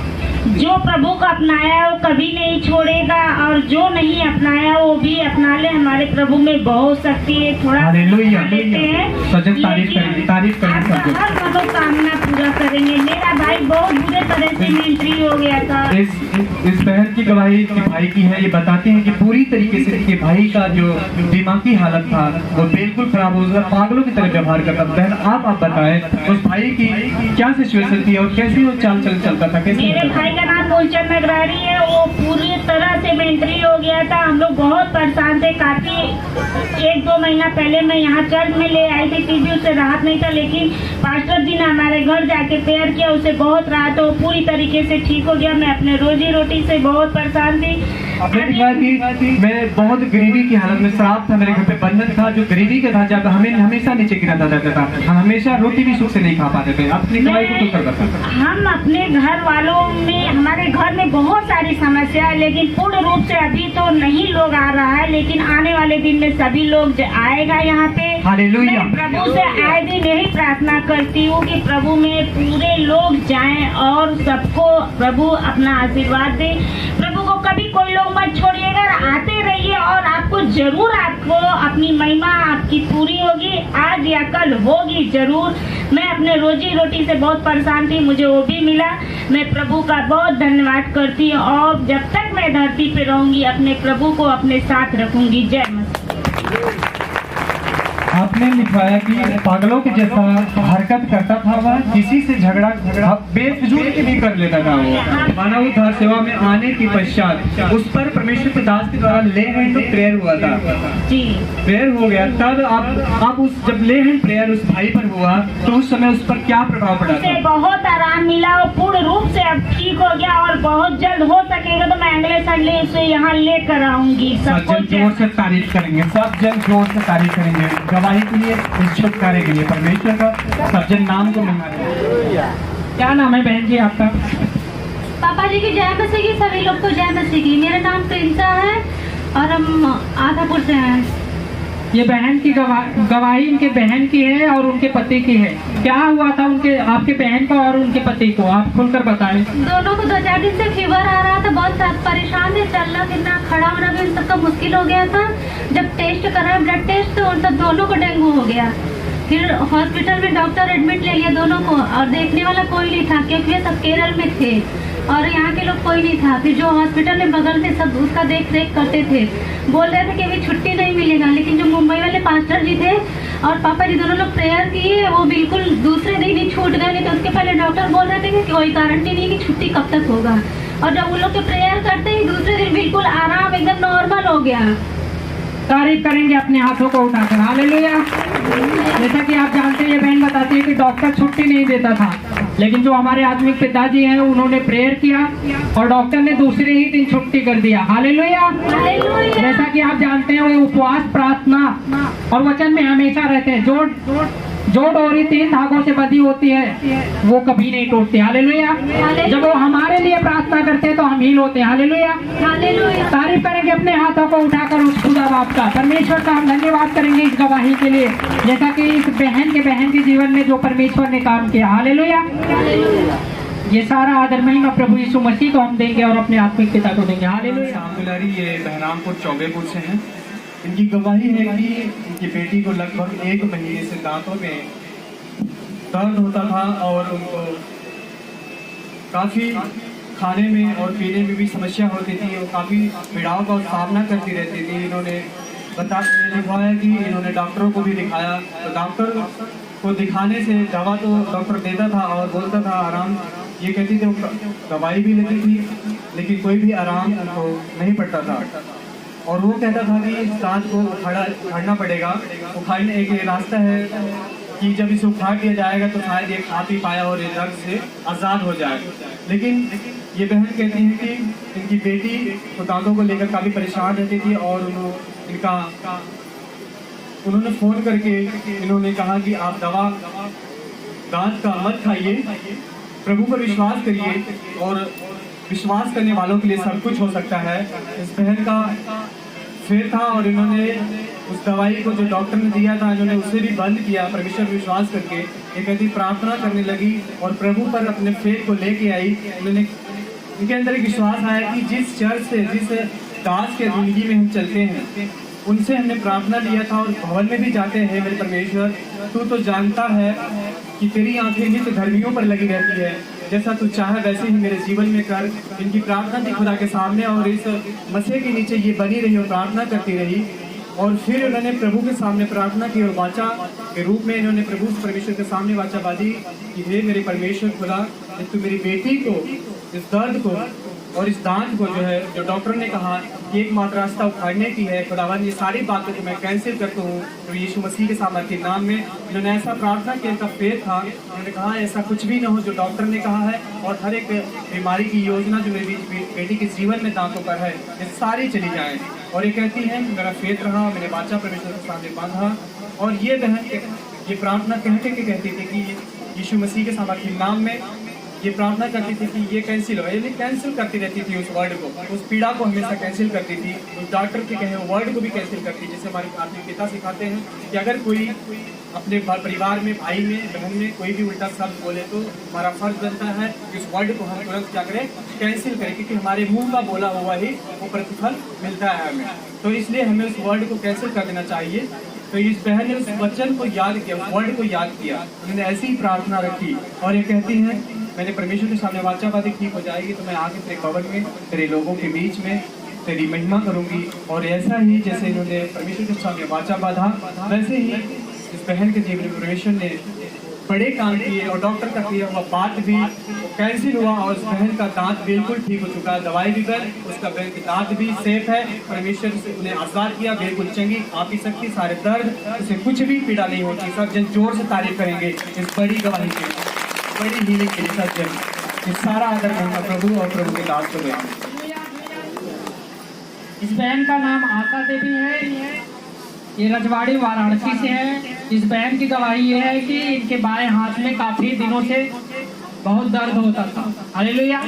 जो प्रभु को अपनाया वो कभी नहीं छोड़ेगा और जो नहीं अपनाया वो भी अपना ले। हमारे प्रभु में बहुत शक्ति है। थोड़ा हालेलुया। लेते हैं तारीफ करेंगे हर मनोकामना पूरा करेंगे। मेरा भाई बहुत बुरे तरह से मेंटली हो गया था। इस बहन की गवाही के भाई की है। ये बताते हैं कि पूरी तरीके से इनके भाई का जो दिमागी हालत था वो बिल्कुल खराब हो गया, पागलों की तरह व्यवहार करता। बहन आप बताएं उस भाई की क्या सिचुएशन थी और कैसे वो चाल चलता था, कैसे? मेरे भाई का नाम मूलचंद नगरारी है। वो पूरी तरह से मेंटली हो गया था। हम लोग बहुत परेशान थे। काफी 1-2 महीना पहले मैं यहाँ चर्च में ले आई थी, उससे राहत नहीं था, लेकिन पास्टर जी ने हमारे घर जाके प्रेयर किया, उसे बहुत राहत हो। पूरी तरीके से ठीक हो गया। मैं अपने रोजी रोटी से बहुत परेशान थी। आपने लिखा कि मैं बहुत गरीबी की हालत में, श्राप था मेरे घर पे, बंधन था जो गरीबी के था, जब हमें हमेशा नीचे गिराता रहता था, हम हमेशा रोटी भी सुख से नहीं खा पाते थे। अपनी कमाई को तो कर बता। हम अपने घर वालों में, हमारे घर में बहुत सारी समस्या है, लेकिन पूर्ण रूप से अभी तो नहीं लोग आ रहा है, लेकिन आने वाले दिन में सभी लोग आएगा यहाँ पे। हालेलुया। मैं प्रभु से आए दिन यही प्रार्थना करती हूँ कि प्रभु में पूरे लोग जाएं और सबको प्रभु अपना आशीर्वाद दे। प्रभु को कभी कोई लोग मत छोड़िएगा, आते रहिए और आपको जरूर, आपको अपनी महिमा आपकी पूरी होगी, आज या कल होगी जरूर। मैं अपने रोजी रोटी से बहुत परेशान थी, मुझे वो भी मिला। मैं प्रभु का बहुत धन्यवाद करती हूँ और जब तक मैं धरती पे रहूंगी अपने प्रभु को अपने साथ रखूंगी। जय मसीह। आपने लिखवाया कि पागलों के जैसा हरकत करता था वह, किसी से झगड़ा बेफिजूल के भी कर लेता था वो। मानव उद्धार सेवा में आने के पश्चात उस पर परमेश्वर के दास के द्वारा ले हैंड प्रेयर हुआ था जी, प्रेयर हो गया। तब आप उस जब ले हैंड प्रेयर उस भाई पर हुआ तो उस समय उस पर क्या प्रभाव पड़ा उसे था? बहुत आराम मिला और पूर्ण रूप से अब ठीक हो गया और बहुत जल्द हो सकेगा तो मैं अगले संडे उसे यहाँ लेकर आऊंगी। सब जन जोर से तारीफ करेंगे, सब जन जोर से तारीफ करेंगे गवाही के लिए, इस छुटकारे के लिए परमेश्वर का। सब जन नाम को मंगा रहे। क्या नाम है बहन जी आपका? पापा जी की जय मसीह की, सभी लोग को जय मसीह की। मेरा नाम प्रिंसा है और हम आधापुर से हैं। ये बहन की गवाही इनके बहन की है और उनके पति की है। क्या हुआ था उनके, आपके बहन को और उनके पति को, आप खुलकर बताएं। दोनों को 2-4 दिन से फीवर आ रहा था, बहुत परेशान थे, चलना फिरना खड़ा होना भी इन सबका मुश्किल हो गया था। जब टेस्ट कराया ब्लड टेस्ट तो उन सब दोनों को डेंगू हो गया। फिर हॉस्पिटल में डॉक्टर एडमिट ले लिया दोनों को और देखने वाला कोई नहीं था क्योंकि ये सब केरल में थे और यहाँ के लोग कोई नहीं था। फिर जो हॉस्पिटल में बगल थे सब उसका देख रेख करते थे, बोल रहे थे कि अभी छुट्टी नहीं मिलेगा। लेकिन जो मुंबई वाले पास्टर जी थे और पापा जी दोनों लोग प्रेयर किए, वो बिल्कुल दूसरे दिन ही छूट गए। नहीं तो उसके पहले डॉक्टर बोल रहे थे कि कोई गारंटी नहीं कि छुट्टी कब तक होगा। और जब उन लोग के प्रेयर करते ही दूसरे दिन बिल्कुल आराम, एकदम नॉर्मल हो गया। तारीफ करेंगे अपने हाथों को उठाकर। हालेलुया। जैसा कि आप जानते हैं, ये बहन बताती है कि डॉक्टर छुट्टी नहीं देता था, लेकिन जो हमारे आत्मिक पिताजी हैं उन्होंने प्रेयर किया और डॉक्टर ने दूसरे ही दिन छुट्टी कर दिया। हालेलुया। जैसा कि आप जानते हैं, वो उपवास, प्रार्थना और वचन में हमेशा रहते हैं। जो डोरी 3 धागों से बंधी होती है वो कभी नहीं टूटती। हालेलुया। जब वो हमारे लिए प्रार्थना करते हैं तो हम हील होते हैं। हालेलुया। तारीफ करेंगे अपने हाथों को उठाकर उस खुदा बाप का, परमेश्वर का हम धन्यवाद करेंगे इस गवाही के लिए, जैसा कि इस बहन के जीवन में जो परमेश्वर ने काम किया। हालेलुया। ये सारा आदर महिमा प्रभु यीशु मसीह को हम देंगे और अपने आत्मिक पिता को देंगे। हालेलुया। दुलारी ये बहरामपुर चौबेपुर से हैं। इनकी गवाही है कि इनकी बेटी को लगभग 1 महीने से दांतों में दर्द होता था और उनको काफ़ी खाने में और पीने में भी समस्या होती थी और काफ़ी पीड़ाओं का सामना करती रहती थी। इन्होंने लिखवाया कि इन्होंने डॉक्टरों को भी दिखाया, तो डॉक्टर को दिखाने से दवा तो डॉक्टर देता था और बोलता था आराम, ये कहती थी, दवाई भी लेती थी लेकिन कोई भी आराम उनको नहीं पड़ता था। और वो कहता था कि इस दांत को उखाड़ना पड़ेगा। उखाड़ने एक रास्ता है कि जब इसे उखाड़ दिया जाएगा तो शायद ये खा पी पाया और ये दर्द से आज़ाद हो जाए। लेकिन ये बहन कहती है कि इनकी बेटी तो दांतों को लेकर काफ़ी परेशान रहती थी और उन्होंने फ़ोन करके इन्होंने कहा कि आप दवा दांत का मत खाइए, प्रभु पर विश्वास करिए और विश्वास करने वालों के लिए सब कुछ हो सकता है। इस बहन का फेर था और इन्होंने उस दवाई को जो डॉक्टर ने दिया था इन्होंने उसे भी बंद किया परमेश्वर पर विश्वास करके। ये कहती प्रार्थना करने लगी और प्रभु पर अपने फेर को लेके आई। इन्होंने इनके अंदर एक विश्वास आया कि जिस चर्च से, जिस दास के जिंदगी में हम चलते हैं उनसे हमने प्रार्थना लिया था और भवन में भी जाते हैं। मेरे परमेश्वर, तू तो जानता है कि तेरी आंखें नित्य धर्मियों पर लगी रहती है, जैसा तू चाहे वैसे ही मेरे जीवन में कर। इनकी प्रार्थना थी खुदा के सामने और इस मसीह के नीचे ये बनी रही और प्रार्थना करती रही। और फिर उन्होंने प्रभु के सामने प्रार्थना की और वाचा के रूप में इन्होंने प्रभु परमेश्वर के सामने वाचा बाजी कि हे मेरे परमेश्वर खुदा, तू मेरी बेटी को इस दर्द को और इस दांत को जो है, जो डॉक्टर ने कहा कि एकमात्र रास्ता उखाड़ने की है, खुदावन ये सारी बातों को मैं कैंसिल करता हूँ तो यीशु मसीह के सामर्थ्य के नाम में उन्होंने ऐसा प्रार्थना किया, इनका फेथ था, उन्होंने कहा ऐसा कुछ भी ना हो जो डॉक्टर ने कहा है, और हर एक बीमारी की योजना जो मेरी बेटी के जीवन में दांतों पर है ये सारी चली जाए। और ये कहती है मेरा फेथ रहा, मैंने वाचा परमेश्वर के सामने बांधा, और ये बहन ये प्रार्थना कहते के कहती थी कि यीशु मसीह के सामर्थ्य नाम में ये प्रार्थना करती थी कि ये कैंसिल हो, यानी कैंसिल करती रहती थी उस वर्ड को, उस पीड़ा को हमेशा कैंसिल करती थी, उस डॉक्टर के कहे वर्ड को भी कैंसिल करती थी। जैसे हमारे आत्मिक पिता सिखाते हैं कि अगर कोई अपने परिवार में, भाई में, बहन में कोई भी उल्टा शब्द बोले तो हमारा फर्ज बनता है कि उस वर्ड को हम तुरंत क्या करें, कैंसिल करें, क्योंकि हमारे मुंह का बोला हुआ ही वो प्रतिफल मिलता है हमें। तो इसलिए हमें उस वर्ड को कैंसिल कर देना चाहिए। तो इस बहन ने उस वचन को याद किया, उस वर्ड को याद किया, उन्होंने ऐसी ही प्रार्थना रखी और ये कहती है मैंने परमेश्वर के सामने वाचा बातें ठीक हो जाएगी तो मैं आके तेरे भवन में, तेरे लोगों के बीच में तेरी महिमा करूंगी। और ऐसा ही जैसे इन्होंने परमेश्वर के सामने वाचा बांधा, वैसे ही इस बहन के जीवन में परमेश्वर ने बड़े काम किए और डॉक्टर का किया हुआ बात भी कैंसिल हुआ और उस बहन का दांत बिल्कुल ठीक हो चुका है, दवाई भी कर, उसका बहन की दांत भी सेफ है। परमेश्वर से उन्हें आजाद किया, बिल्कुल चंगी, खा पी सकती, सारे दर्द, उसे कुछ भी पीड़ा नहीं होती। सब जन जोर से तारीफ करेंगे इस बड़ी गवाही की, बड़ी हीलिंग के लिए। सब जन इस सारा आदर कहूँगा प्रभु और प्रभु के दास को दें। इस बहन का नाम आशा देवी है, ये रजवाड़ी वाराणसी से है। इस बहन की गवाही ये है कि इनके बाएं हाथ में काफी दिनों से बहुत दर्द होता था। हालेलुया।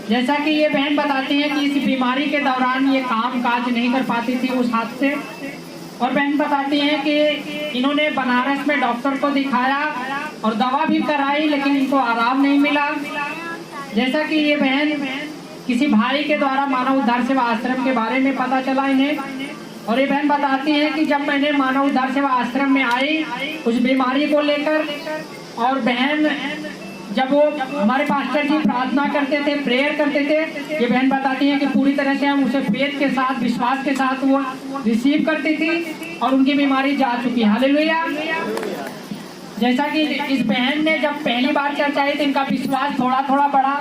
जैसा कि ये बहन बताती है कि इस बीमारी के दौरान ये काम काज नहीं कर पाती थी उस हाथ से, और बहन बताती है कि इन्होंने बनारस में डॉक्टर को दिखाया और दवा भी कराई लेकिन इनको आराम नहीं मिला। जैसा कि ये बहन किसी भाई के द्वारा मानव उद्धार सेवा आश्रम के बारे में पता चला इन्हें, और ये बहन बताती है कि जब मैंने मानव उद्धार सेवा आश्रम में आई उस बीमारी को लेकर, और बहन जब वो हमारे पास्टर जी प्रार्थना करते थे, प्रेयर करते थे, ये बहन बताती है कि पूरी तरह से हम उसे फेथ के साथ, विश्वास के साथ वो रिसीव करती थी और उनकी बीमारी जा चुकी है। हालेलुया। जैसा कि इस बहन ने जब पहली बार चर्च आई तो इनका विश्वास थोड़ा थोड़ा बढ़ा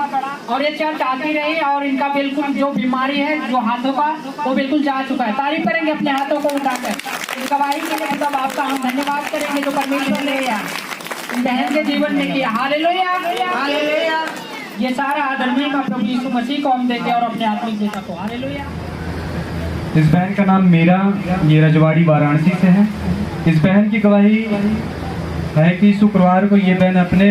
और ये चर्च आती रही और इनका बिल्कुल जो बीमारी है जो हाथों का वो बिल्कुल जा चुका है। तारीफ करेंगे अपने हाथों को उठाकर। इस गवाही के लिए मतलब आपका हम धन्यवाद करेंगे जो परमेश्वर ने इस बहन के जीवन में किया। Hallelujah, hallelujah. ये सारा आदर महिमा प्रभु यीशु मसीह को हम देते और अपने आत्मिक पिता को। हालेलुया। इस बहन का नाम मीरा, ये रजवाड़ी वाराणसी से है। इस बहन की गवाही है कि शुक्रवार को ये बहन अपने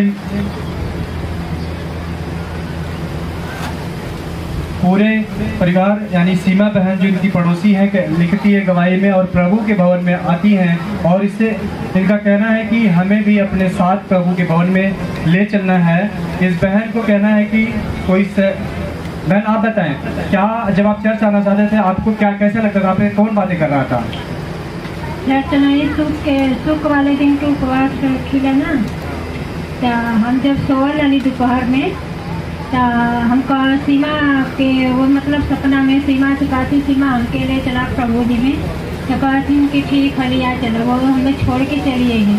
पूरे परिवार यानी सीमा बहन जो इनकी पड़ोसी है लिखती है गवाही में और प्रभु के भवन में आती हैं और इससे इनका कहना है कि हमें भी अपने साथ प्रभु के भवन में ले चलना है। इस बहन को कहना है कि कोई बहन आप बताएं, क्या जब आप चर्च आना चाहते थे आपको क्या कैसा लगता था, आपने कौन बातें कर रहा था? चर्च नहीं, सुख वाले दिन के उपवास खिला ना, तो हम जब सोवल वाली दोपहर में तो हमको सीमा के वो मतलब सपना में सीमा से कहती सीमा हमके ले चला प्रभु जी में, तो कहती कि ठीक हलिया चलो, वो हमें छोड़ के चलिए ही।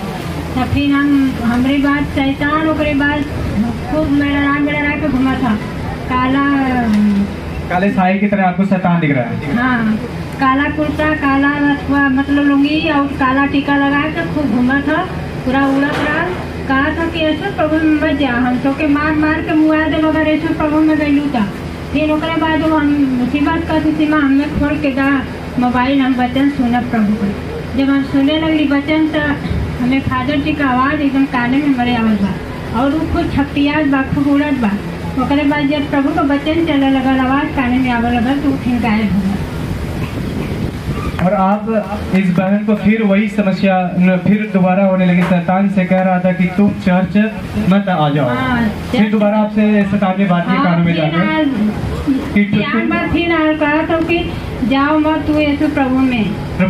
तो फिर हमारे बाद शैतान ओकरे बाद खूब मेरा के घुमा था, काले साई की तरह आपको शैतान दिख रहा है। हाँ, काला कुर्ता, काला मतलब लुंगी और काला टीका लगा के खूब घुमा था, पूरा उड़त रहा। कहा था कि ऐसे प्रभु में मत जा, हम तो के मार मार के मुआ दे मगर ऐसे प्रभु में गलू था। फिर ओकरे बाद हम उसी बात कहती सीमा हमें खोल के दा मोबाइल, हम वचन सुना प्रभु को। जब हम सुने लगली वचन तो हमें फादर जी का आवाज़ एकदम काने में मरे आवत बा और वो खुद छपटियात बा, खूब उड़त बा। ओकरे बाद जब प्रभु का वचन चले लगल, आवाज़ काने में आवे लगल तो फिर गायब हो गया। और आप इस बहन को फिर वही समस्या फिर दोबारा होने लगी, शैतान से कह रहा था कि तुम चर्च मत आ जाओ। फिर दोबारा आपसे शैतान ने बात की कानों में जाकर फिर कहा था कि जाओ मत, तू यीशु प्रभु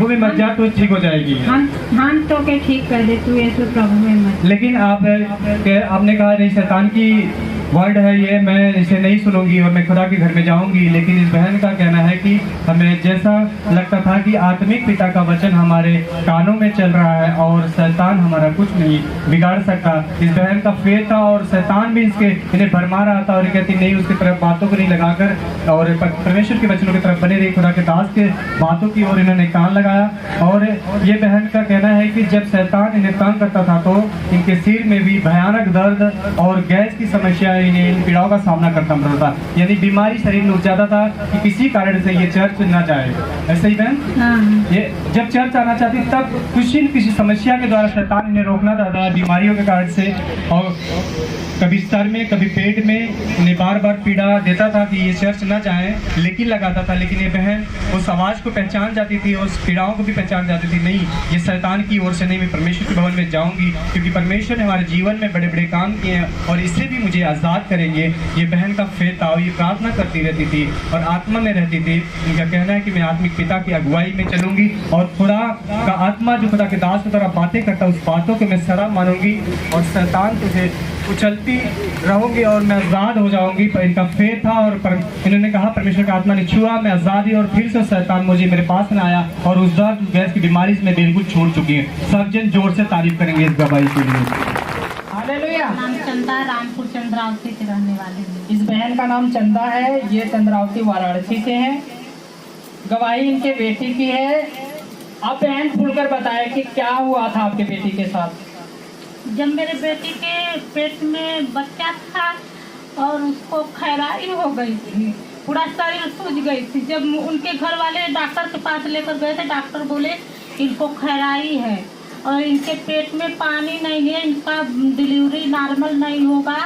में मत जा तो ठीक हो जाएगी। हम तो के ठीक कर दे, तू यीशु प्रभु में मत। लेकिन आपने कहा नहीं, शैतान की वर्ड है ये, मैं इसे नहीं सुनूंगी और मैं खुदा के घर में जाऊंगी। लेकिन इस बहन का कहना है कि हमें जैसा लगता था कि आत्मिक पिता का वचन हमारे कानों में चल रहा है और शैतान हमारा कुछ नहीं बिगाड़ सकता। इस बहन का फेथ था और शैतान भी इन्हें भरमा रहा था और कहती नहीं, उसकी तरफ बातों को नहीं लगाकर और परमेश्वर के वचनों की तरफ बने रही। खुदा के दास के बातों की ओर इन्होंने कान लगाया। और ये बहन का कहना है कि जब शैतान इन्हें तंग करता था तो इनके सिर में भी भयानक दर्द और गैस की समस्या इन्हें इन पीड़ाओं का सामना करना पड़ता था। यानी बीमारी शरीर में उठ जाता था कि किसी कारण से ये चर्च ना जाए। ऐसे ही बहन, ये जब चर्च आना चाहती तब किसी न किसी समस्या के द्वारा शैतान इन्हें रोकना चाहता है, बीमारियों के कारण से। और कभी सर में कभी पेट में इन्हें बार बार पीड़ा देता था कि ये चर्च ना जाए, लेकिन लगाता था। लेकिन ये बहन उस आवाज़ को पहचान जाती थी, उस पीड़ाओं को भी पहचान जाती थी। नहीं, ये शैतान की ओर से नहीं, मैं परमेश्वर के भवन में जाऊंगी क्योंकि परमेश्वर ने हमारे जीवन में बड़े बड़े काम किए हैं और इससे भी मुझे आज़ाद करेंगे। ये बहन का फेथ था और ये प्रार्थना करती रहती थी और आत्मा में रहती थी। इनका कहना है कि मैं आत्मिक पिता की अगुवाई में चलूंगी और खुदा का आत्मा जो खुदा के दास की तरह बातें करता है उस बातों को मैं सदा मानूंगी और शैतान तुझे उछलती रहूंगी और मैं आज़ाद हो जाऊंगी। पर इनका फेथ था और इन्होंने कहा परमेश्वर का आत्मा ने छुआ, मैं आज़ादी और फिर से शैतान मुझे मेरे पास में आया और उस दर्द गैस की बीमारी से मैं बिल्कुल छोड़ चुकी है। सब जन जोर से तारीफ करेंगे इस गवाही के लिए। हालेलुया। नाम चंदा, रामपुर चंद्रावती के रहने वाले हैं। इस बहन का नाम चंदा है, ये चंद्रावती वाराणसी से हैं। गवाही इनके बेटी की है। अब बहन खुलकर बताए कि क्या हुआ था आपके बेटी के साथ। जब मेरे बेटी के पेट में बच्चा था और उसको खैराई हो गई थी, पूरा शरीर सूज गई थी। जब उनके घर वाले डॉक्टर के पास लेकर गए थे, डॉक्टर बोले इनको खैराई है और इनके पेट में पानी नहीं है, इनका डिलीवरी नॉर्मल नहीं होगा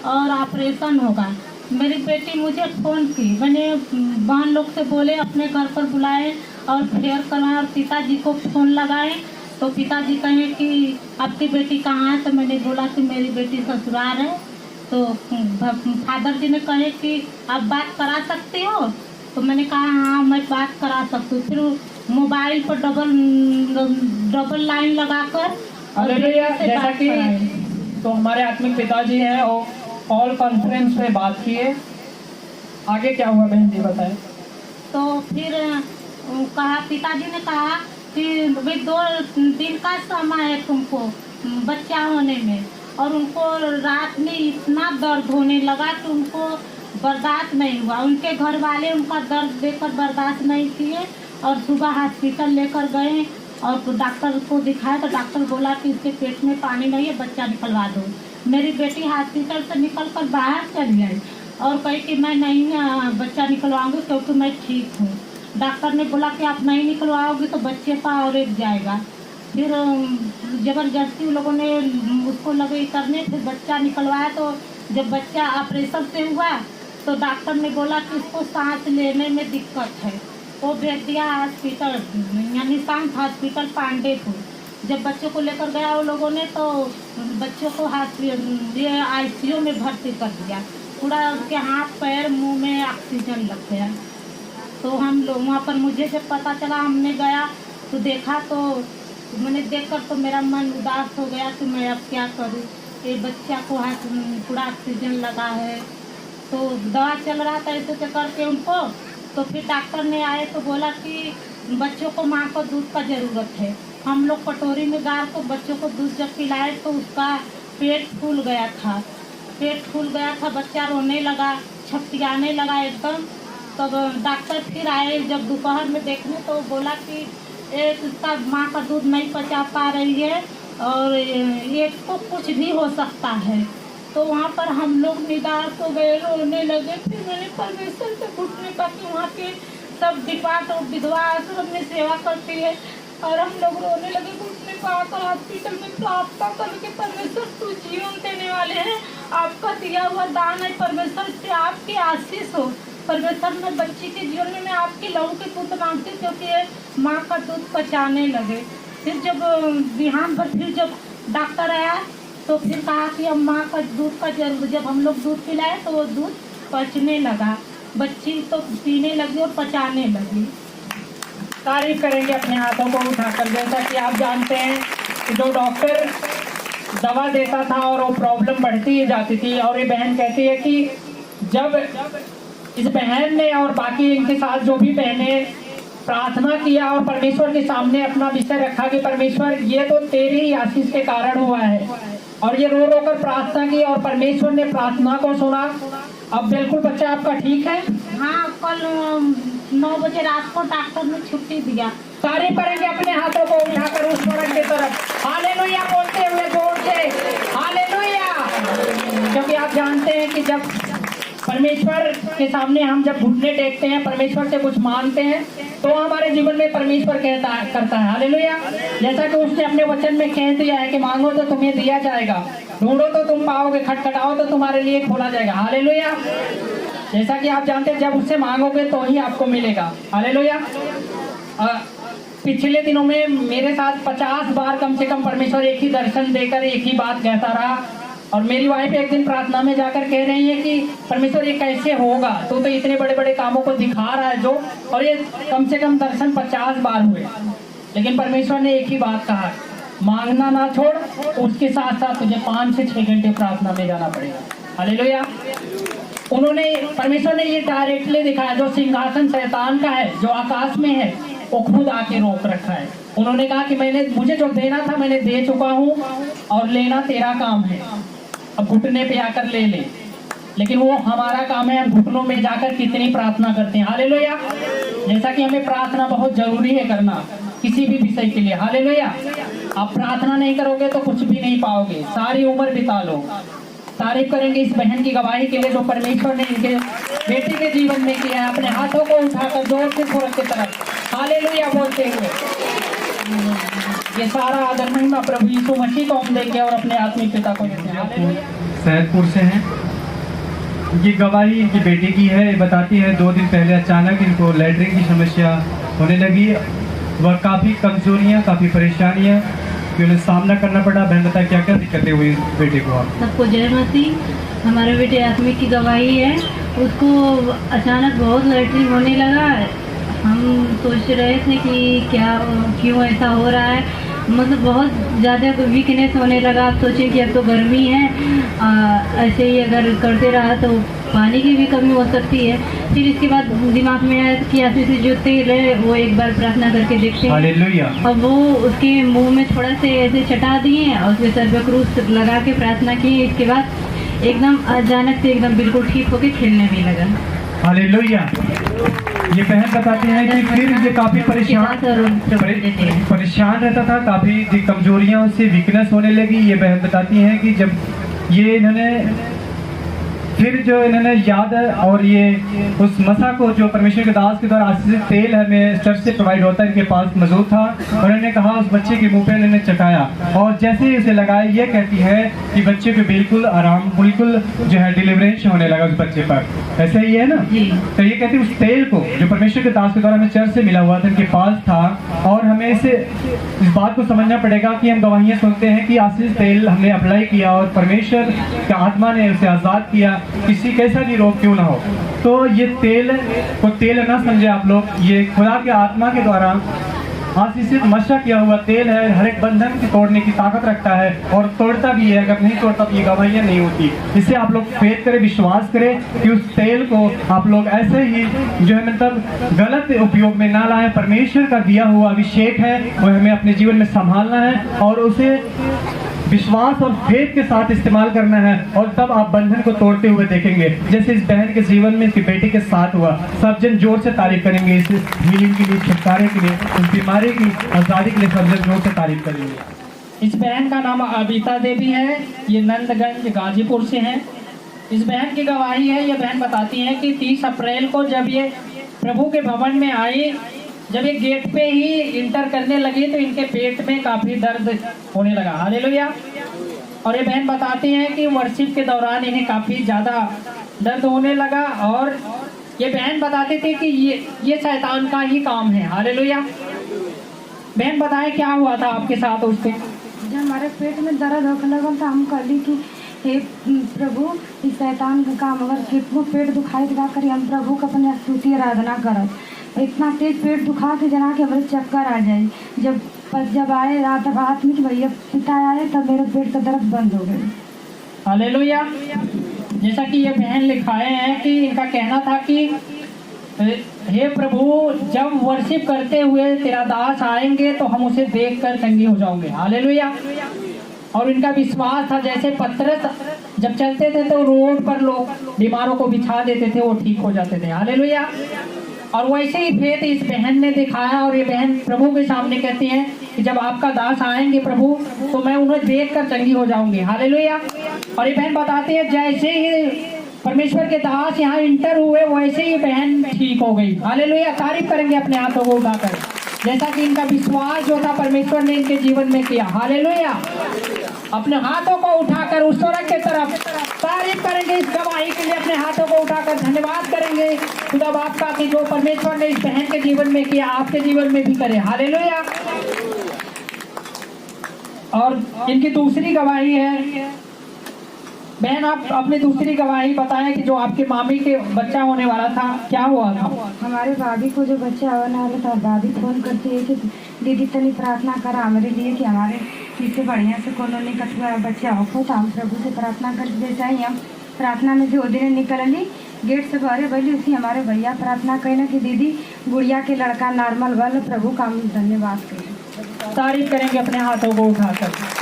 और ऑपरेशन होगा। मेरी बेटी मुझे फ़ोन की, मैंने बहन लोग से बोले अपने घर पर बुलाए और प्रेयर करवाएं और पिताजी को फ़ोन लगाए तो पिताजी कहे कि आपकी बेटी कहाँ है। तो मैंने बोला कि मेरी बेटी ससुराल है। तो फादर जी ने कहे कि आप बात करा सकती हो। तो मैंने कहा हाँ मैं बात करा सकती हूँ। फिर मोबाइल पर डबल लाइन लगाकर जैसा कि तो हमारे आत्मिक पिताजी हैं और कॉल कॉन्फ्रेंस पे बात किए। आगे क्या हुआ बहन जी बताएं। तो फिर कहा, पिताजी ने कहा कि भाई 2 दिन का समय है तुमको बच्चा होने में, और उनको रात में इतना दर्द होने लगा कि उनको बर्दाश्त नहीं हुआ। उनके घर वाले उनका दर्द देखकर बर्दाश्त नहीं किए और सुबह हॉस्पिटल लेकर गए और तो डॉक्टर को दिखाया तो डॉक्टर बोला कि इसके पेट में पानी नहीं है, बच्चा निकलवा दो। मेरी बेटी हॉस्पिटल से निकल कर बाहर चली आई और कही कि मैं नहीं बच्चा निकलवाऊंगी क्योंकि मैं ठीक हूँ। डॉक्टर ने बोला कि आप नहीं निकलवाओगी तो बच्चे का और एक जाएगा। फिर ज़बरदस्ती उन लोगों ने उसको लगे करने, फिर बच्चा निकलवाया। तो जब बच्चा ऑपरेशन से हुआ तो डॉक्टर ने बोला कि इसको सांस लेने में दिक्कत है। वो भेज दिया हॉस्पिटल, यानी शांत हॉस्पिटल पांडेपुर। जब बच्चों को लेकर गया वो लोगों ने तो बच्चों को ये ICU में भर्ती कर दिया। पूरा उसके हाथ पैर मुंह में ऑक्सीजन लग गया। तो हम लोग वहाँ पर, मुझे जब पता चला हमने गया तो देखा तो मैंने देखकर तो मेरा मन उदास हो गया कि मैं अब क्या करूँ। ये बच्चा को हाथ पूरा ऑक्सीजन लगा है तो दवा चल रहा था ऐसे करके उनको। तो फिर डॉक्टर ने आए तो बोला कि बच्चों को माँ को दूध का ज़रूरत है। हम लोग कटोरी में गाड़ को बच्चों को दूध जब पिलाए तो उसका पेट फूल गया था। बच्चा रोने लगा, छपटियाने लगा एकदम। तब डॉक्टर फिर आए जब दोपहर में देखने तो बोला कि इसका माँ का दूध नहीं पचा पा रही है और ये को कुछ भी हो सकता है। तो वहाँ पर हम लोग निराश हो गए, रोने लगे। फिर मैंने परमेश्वर से घुटने का कि वहाँ के सब डिपार्ट और विधवा आश्रम में सेवा करती है और हम लोग रोने लगे। घुटने पर आकर हॉस्पिटल में प्रार्थना करके परमेश्वर तू जीवन देने वाले हैं, आपका दिया हुआ दान है, परमेश्वर से आपकी आशीष हो। परमेश्वर में बच्ची के जीवन में मैं आपकी लहू के दूध मांगती हूँ क्योंकि माँ का दूध पचाने लगे। फिर जब बिहान पर फिर जब डॉक्टर आया तो फिर कहा कि अब माँ का दूध का जब हम लोग दूध पिलाए तो वो दूध पचने लगा, बच्ची तो पीने लगी और पचाने लगी। तारीफ करेंगे अपने हाथों को उठाकर। जैसा कि आप जानते हैं कि जो डॉक्टर दवा देता था और वो प्रॉब्लम बढ़ती ही जाती थी। और ये बहन कहती है कि जब इस बहन ने और बाकी इनके साथ जो भी बहने प्रार्थना किया और परमेश्वर के सामने अपना विषय रखा कि परमेश्वर ये तो तेरी ही आशीष के कारण हुआ है, और ये रो रो कर प्रार्थना की और परमेश्वर ने प्रार्थना को सुना। अब बिल्कुल बच्चा आपका ठीक है। हाँ, कल 9 बजे रात को डॉक्टर ने छुट्टी दिया। तारीफ करेंगे अपने हाथों को उठाकर उस स्वर्ग की तरफ हालेलुया बोलते हुए जोर से हालेलुया। क्योंकि आप जानते हैं कि जब परमेश्वर के सामने हम जब घुटने टेकते हैं, परमेश्वर से कुछ मांगते हैं, तो हमारे जीवन में परमेश्वर करता है हालेलुया। जैसा कि उसने अपने वचन में कह दिया है कि मांगो तो तुम्हें दिया जाएगा, ढूंढो तो तुम पाओगे, खटखटाओ तो तुम्हारे लिए खोला जाएगा हालेलुया। जैसा कि आप जानते हैं जब उससे मांगोगे तो ही आपको मिलेगा हालेलुया। पिछले दिनों में मेरे साथ 50 बार कम से कम परमेश्वर एक ही दर्शन देकर एक ही बात कहता रहा। और मेरी वाइफ एक दिन प्रार्थना में जाकर कह रही है कि परमेश्वर ये कैसे होगा, तो इतने बड़े बड़े कामों को दिखा रहा है जो, और ये कम से कम दर्शन 50 बार हुए। लेकिन परमेश्वर ने एक ही बात कहा, मांगना ना छोड़, उसके साथ साथ तुझे 5 से 6 घंटे प्रार्थना में जाना पड़ेगा हालेलुया। उन्होंने परमेश्वर ने ये डायरेक्टली दिखाया, जो सिंहासन शैतान का है जो आकाश में है वो खुद आके रोक रखा है। उन्होंने कहा कि मुझे जो देना था मैंने दे चुका हूँ और लेना तेरा काम है, अब घुटने पे आकर ले ले। लेकिन वो हमारा काम है हम घुटनों में जाकर कितनी प्रार्थना करते हैं हालेलुया। जैसा कि हमें प्रार्थना बहुत जरूरी है करना किसी भी विषय के लिए हालेलुया। आप प्रार्थना नहीं करोगे तो कुछ भी नहीं पाओगे, सारी उम्र बिता लो। तारीफ करेंगे इस बहन की गवाही के लिए जो परमेश्वर ने इनके बेटी के जीवन में किया है। अपने हाथों को उठाकर जोर से स्वर्ग की तरफ हालेलुया बोलते हुए ये सारा आदर महिमा प्रभु यीशु मसीह को हम देंगे और अपने आत्मिक पिता को देते हैं। सैदपुर से हैं। ये गवाही इनकी बेटी की है। ये बताती है 2 दिन पहले अचानक इनको लैट्रिन की समस्या होने लगी। वह काफ़ी कमजोरियाँ, काफ़ी परेशानियाँ कि उन्हें सामना करना पड़ा। बहन बताए क्या क्या दिक्कतें हुई बेटे को? आप सबको जय मसीह। हमारे बेटे आत्मिक की गवाही है, उसको अचानक बहुत लैट्रिन होने लगा। हम सोच रहे थे कि क्यों ऐसा हो रहा है, मतलब बहुत ज़्यादा वीकनेस होने लगा। आप सोचें कि अब तो गर्मी है, ऐसे ही अगर करते रहा तो पानी की भी कमी हो सकती है। फिर इसके बाद दिमाग में आया कि ऐसे जो तेल है वो एक बार प्रार्थना करके देखते हैं। हालेलुया। और वो उसके मुंह में थोड़ा से ऐसे चटा दिए और उसके सर पे क्रूस लगा के प्रार्थना की। इसके बाद एकदम अचानक से एकदम बिल्कुल ठीक होके खेलने भी लगा। हालेलुया। ये बहन बताती हैं कि फिर ये काफ़ी परेशान रहता था, काफ़ी कमजोरियां उससे वीकनेस होने लगी। ये बहन बताती हैं कि जब ये इन्होंने याद है और ये उस मसा को जो परमेश्वर के दास के द्वारा आशीषित तेल हमें चर्च से प्रोवाइड होता है, इनके पास मौजूद था और इन्होंने कहा उस बच्चे के मुंह पे इन्होंने चटाया और जैसे ही उसे लगाया, ये कहती है कि बच्चे को बिल्कुल आराम, बिल्कुल जो है डिलीवरेंस होने लगा उस बच्चे पर। ऐसे ही है ना? तो ये कहती है उस तेल को जो परमेश्वर के दास के द्वारा हमें चर्च से मिला हुआ था, इनके पास था। और हमें इस बात को समझना पड़ेगा कि हम गवाहियाँ सुनते हैं कि आशीष तेल हमने अप्लाई किया और परमेश्वर का आत्मा ने उसे आज़ाद किया, किसी कैसा भी रोग क्यों ना हो। तो ये तेल को तेल ना समझे आप लोग, ये खुदा के आत्मा के द्वारा आशीषित मशा किया हुआ तेल है। हर एक बंधन की तोड़ने की ताकत रखता है और तोड़ता भी है। अगर नहीं तोड़ता तो ये गवाहियाँ नहीं होती। इससे आप लोग फेथ करें, विश्वास करें कि उस तेल को आप लोग ऐसे ही जो है मतलब गलत उपयोग में ना लाएं। परमेश्वर का दिया हुआ अभिषेक है, वो हमें अपने जीवन में संभालना है और उसे विश्वास और फेथ के साथ इस्तेमाल करना है और तब आप बंधन को तोड़ते हुए देखेंगे, जैसे इस बहन के जीवन में इसकी बेटी के साथ हुआ। सब जन जोर से तारीफ करेंगे इस हीलिंग के लिए, छुटकारे के लिए, इस बीमारी की आज़ादी के लिए सब जन जोर से तारीफ करेंगे। इस बहन का नाम अबिता देवी है, ये नंदगंज गाजीपुर से हैं। इस बहन की गवाही है, ये बहन बताती हैं कि 30 अप्रैल को जब ये प्रभु के भवन में आई, जब ये गेट पे ही इंटर करने लगी तो इनके पेट में काफ़ी दर्द होने लगा हालेलुया। और ये बहन बताती हैं कि वर्शिप के दौरान इन्हें काफ़ी ज़्यादा दर्द होने लगा और ये बहन बताती थी कि ये शैतान का ही काम है हालेलुया। बहन बताएं क्या हुआ था आपके साथ उस दिन? जब हमारे पेट में दर्द होने लगा तो हम कहली कि हे प्रभु, इस शैतान का काम अगर कितनों पेट दुखाई दिखा कर हम प्रभु को अपने स्तुति आराधना करब। इतना तेज पेट दुखा के जना के हमारे चक्कर आ जाए। जब पर जब आए रात में कि भैया पिता आए तब मेरे पेट का दर्द बंद हो गई। हालेलुया। जैसा कि ये बहन लिखाए हैं कि इनका कहना था कि हे प्रभु, जब वर्शिप करते हुए तेरा दास आएंगे तो हम उसे देखकर चंगी हो जाओगे। हालेलुया। और इनका विश्वास था जैसे पतरस जब चलते थे तो रोड पर लोग बीमारों को बिछा देते थे, वो ठीक हो जाते थे। हालेलुया। और वैसे ही फेथ इस बहन ने दिखाया और ये बहन प्रभु के सामने कहती है कि जब आपका दास आएंगे प्रभु तो मैं उन्हें देखकर चंगी हो जाऊंगी। हालेलुया। और ये बहन बताती है जैसे ही परमेश्वर के दास यहाँ इंटर हुए वैसे ही बहन ठीक हो गई। हालेलुया। तारीफ करेंगे अपने हाथों को उठाकर, जैसा कि इनका विश्वास जो था परमेश्वर ने इनके जीवन में किया। हालेलुया। अपने हाथों को उठाकर उस स्वर्ग की तरफ तारीफ करेंगे इस गवाही के लिए, अपने हाथों को उठाकर धन्यवाद करेंगे खुदा बाप का कि जो परमेश्वर ने इस बहन के जीवन में किया आपके जीवन में भी करे। हालेलुया। और इनकी दूसरी गवाही है। बहन आप अपनी दूसरी गवाही बताएं कि जो आपके मामी के बच्चा होने वाला था, क्या हुआ था? हमारे भाभी को जो बच्चा होने वाला था, दादी फोन करती है कि दीदी तनी प्रार्थना करा हमारे लिए कि हमारे इससे बढ़िया से कोनो निकट बच्चा हो। तो हम प्रभु से प्रार्थना कर जैसा ही हम प्रार्थना में जो दिन निकलली गेट से बाहर बोली उसी हमारे भैया प्रार्थना कहना कि दीदी गुड़िया के लड़का नॉर्मल वाले प्रभु का हम धन्यवाद करें। तारीफ करेंगे अपने हाथों को उठाकर।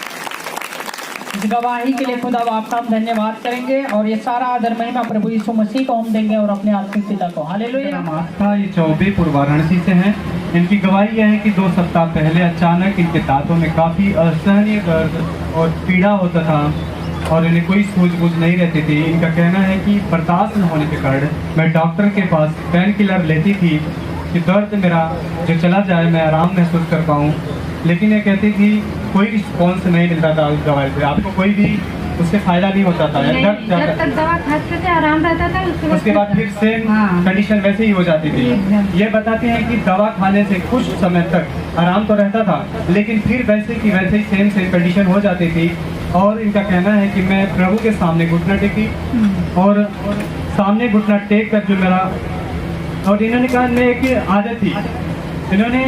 इस गवाही के लिए खुदा आपका हम धन्यवाद करेंगे और ये सारा आदर महिमा प्रभु यीशु मसीह को हम देंगे और अपने आत्मिक पिता को। हालेलुया। आस्था ये चौबेपुर वाराणसी से हैं। इनकी गवाही यह है कि 2 सप्ताह पहले अचानक इनके दांतों में काफ़ी असहनीय दर्द और पीड़ा होता था और इन्हें कोई सूझबूझ नहीं रहती थी। इनका कहना है कि बर्दाश्त न होने के कारण मैं डॉक्टर के पास पेन किलर लेती थी कि दर्द मेरा जो चला जाए, मैं आराम महसूस कर पाऊँ, लेकिन ये कहती थी कोई रिस्पॉन्स नहीं मिलता था उस दवाई से, आपको कोई भी उससे फायदा नहीं होता था। जब तक दवा खाते थे आराम रहता था, उसके बाद फिर सेम कंडीशन वैसे ही हो जाती थी। ये बताते हैं कि दवा खाने से कुछ समय तक आराम तो रहता था लेकिन फिर वैसे की वैसे ही सेम कंडीशन हो जाती थी। और इनका कहना है कि मैं प्रभु के सामने घुटना टेकी और सामने घुटना टेक कर जो मेरा, और इन्होंने कहा मैं एक आदत थी, इन्होंने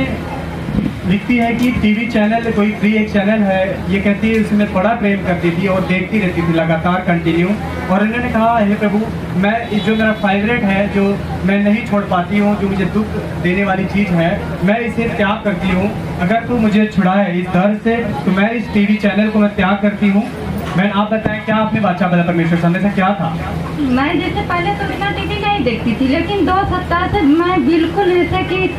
लिखती है कि टीवी चैनल कोई फ्री एक चैनल है, ये कहती है उसमें बड़ा प्रेम करती थी और देखती रहती थी लगातार कंटिन्यू। और इन्होंने कहा हे प्रभु, मैं जो मेरा फेवरेट है, जो मैं नहीं छोड़ पाती हूँ, जो मुझे दुख देने वाली चीज़ है, मैं इसे त्याग करती हूँ। अगर तू मुझे छुड़ाए इस दर्द से तो मैं इस टीवी चैनल को मैं त्याग करती हूँ। मैं आप बताएं क्या आपने बाचा बोला परमेश्वर सामने से क्या था? मैं जैसे पहले तो इतना टीवी नहीं देखती थी, लेकिन 2 सप्ताह से मैं बिल्कुल जैसे कि एक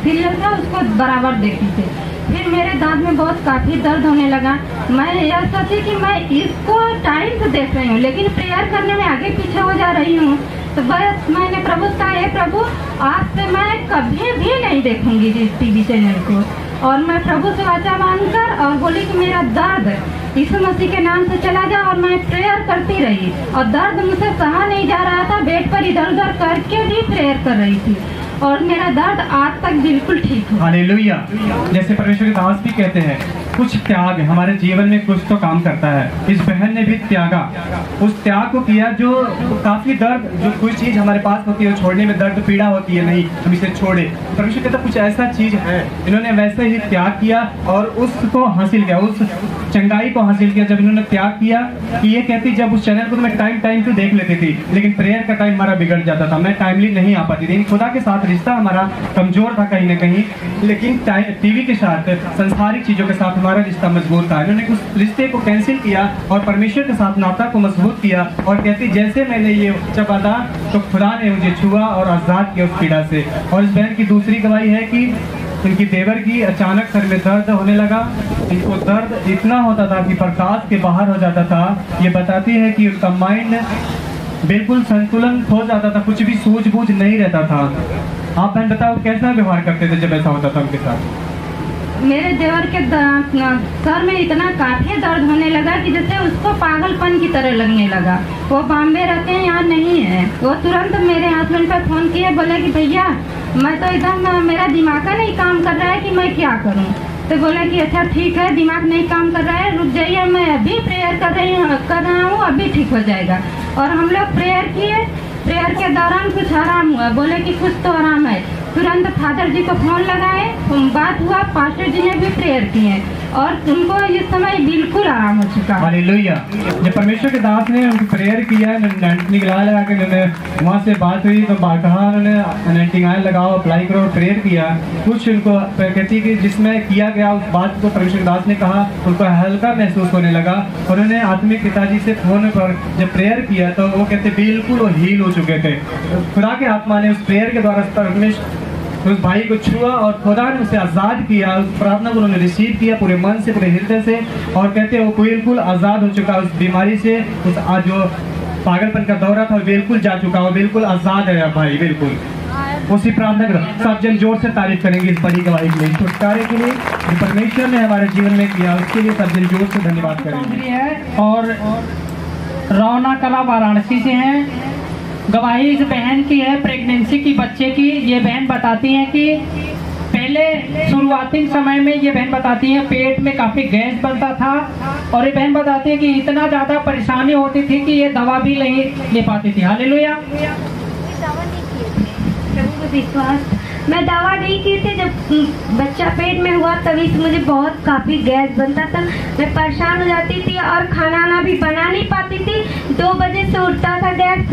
सीरियल था उसको बराबर देखती थी। फिर मेरे दांत में बहुत काफ़ी दर्द होने लगा। मैं यह सोची कि मैं इसको टाइम से देख रही हूँ लेकिन प्रेयर करने में आगे पीछे हो जा रही हूँ। तो बस मैंने प्रभु से कहा हे प्रभु, आज से मैं कभी भी नहीं देखूंगी इस टीवी चैनल को। और मैं प्रभु से वाचा मांगकर और बोली कि मेरा दर्द यीशु मसीह के नाम से चला जा, और मैं प्रेयर करती रही और दर्द मुझसे सहा नहीं जा रहा था। बेड पर इधर उधर करके भी प्रेयर कर रही थी और मेरा दर्द आज तक बिल्कुल ठीक है। हालेलुया। जैसे परमेश्वर के दास भी कहते हैं कुछ त्याग हमारे जीवन में कुछ तो काम करता है। इस बहन ने भी त्यागा, उस त्याग को किया जो काफी दर्द, जो कोई चीज हमारे पास होती है छोड़ने में दर्द पीड़ा होती है, नहीं हम इसे छोड़े। परमेश्वर कहता कुछ ऐसा चीज है, इन्होंने वैसे ही त्याग किया और उसको हासिल किया, उस चंगाई को हासिल किया जब इन्होंने त्याग किया। कि ये कहती जब उस चैनल को तो मैं टाइम टू देख लेती थी लेकिन प्रेयर का टाइम हमारा बिगड़ जाता था, मैं टाइमली नहीं आ पाती थी। खुदा के साथ रिश्ता हमारा कमजोर था कहीं ना कहीं, लेकिन टीवी के साथ संसारिक चीजों के साथ हमारा रिश्ता मजबूत था। इन्होंने उस रिश्ते को कैंसिल किया और परमेश्वर के साथ नाता को मजबूत किया और कहती जैसे मैंने ये जपा था तो खुदा ने मुझे छुआ और आजाद किया उस पीड़ा से। और इस बहन की दूसरी गवाही है कि इनकी देवर की अचानक सर में दर्द होने लगा। इनको दर्द इतना होता था कि बर्दाश्त के बाहर हो जाता था। ये बताती है कि उनका माइंड बिल्कुल संतुलन खो जाता था, कुछ भी सूझबूझ नहीं रहता था। आप बहन बताओ कैसा व्यवहार करते थे जब ऐसा होता था उनके साथ? मेरे देवर के सर में इतना काफी दर्द होने लगा कि जैसे उसको पागलपन की तरह लगने लगा। वो बॉम्बे रहते हैं, यहाँ नहीं है। वो तुरंत मेरे हस्बैंड पर फोन किए, बोले कि भैया मैं तो एकदम मेरा दिमाग नहीं काम कर रहा है कि मैं क्या करूँ। तो बोला कि अच्छा ठीक है, दिमाग नहीं काम कर रहा है, रुक जाइए, मैं अभी प्रेयर कर रहा हूँ, अभी ठीक हो जाएगा। और हम लोग प्रेयर किए, प्रेयर के दौरान कुछ आराम हुआ, बोले कि कुछ तो आराम है। तुरंत फादर जी को फोन लगाए, बात हुआ, पास्टर जी ने भी प्रेयर किए और उनको इस समय बिल्कुल आराम हो चुका है। हालेलुया। जब परमेश्वर के दास ने उनको प्रेयर किया, निकला लगा के उन्होंने वहाँ से बात हुई तो कहा उन्होंने अनॉइंटिंग ऑयल लगाओ, अप्लाई करो, प्रेयर किया। कुछ उनको कहती कि जिसमें किया गया उस बात को परमेश्वर के दास ने कहा, उनको हल्का महसूस होने लगा। उन्होंने आत्मिक पिताजी से फोन पर जब प्रेयर किया तो वो कहते बिल्कुल वो हील हो चुके थे। खुदा के आत्मा ने उस प्रेयर के द्वारा परमेश्वर उस भाई को छुआ और खुदा ने उसे आज़ाद किया। उस प्रार्थना को उन्होंने रिसीव किया पूरे मन से, पूरे हृदय से, और कहते हैं वो बिल्कुल आज़ाद हो चुका उस बीमारी से। उस आज जो पागलपन का दौरा था बिल्कुल जा चुका, वो बिल्कुल आज़ाद है भाई, बिल्कुल। उसी प्रार्थना करो, सब जन जोर से तारीफ करेंगे इस बड़ी गवाही के लिए, छुटकारे के लिए जो परमेश्वर ने हमारे जीवन में किया, उसके लिए सब जन जोर से धन्यवाद करेंगे। और रौना कला वाराणसी से हैं। गवाही इस बहन की है प्रेगनेंसी की, बच्चे की। ये बहन बताती हैं कि पहले शुरुआती समय में ये बहन बताती हैं पेट में काफ़ी गैस बनता था, और ये बहन बताती है कि इतना ज़्यादा परेशानी होती थी कि ये दवा भी नहीं ले पाती थी। हालेलुया। प्रभु को विश्वास, मैं दवा नहीं की थी। जब बच्चा पेट में हुआ तभी से मुझे बहुत काफ़ी गैस बनता था, मैं परेशान हो जाती थी और खाना भी बना नहीं पाती थी। 2 बजे से उठता था, गैस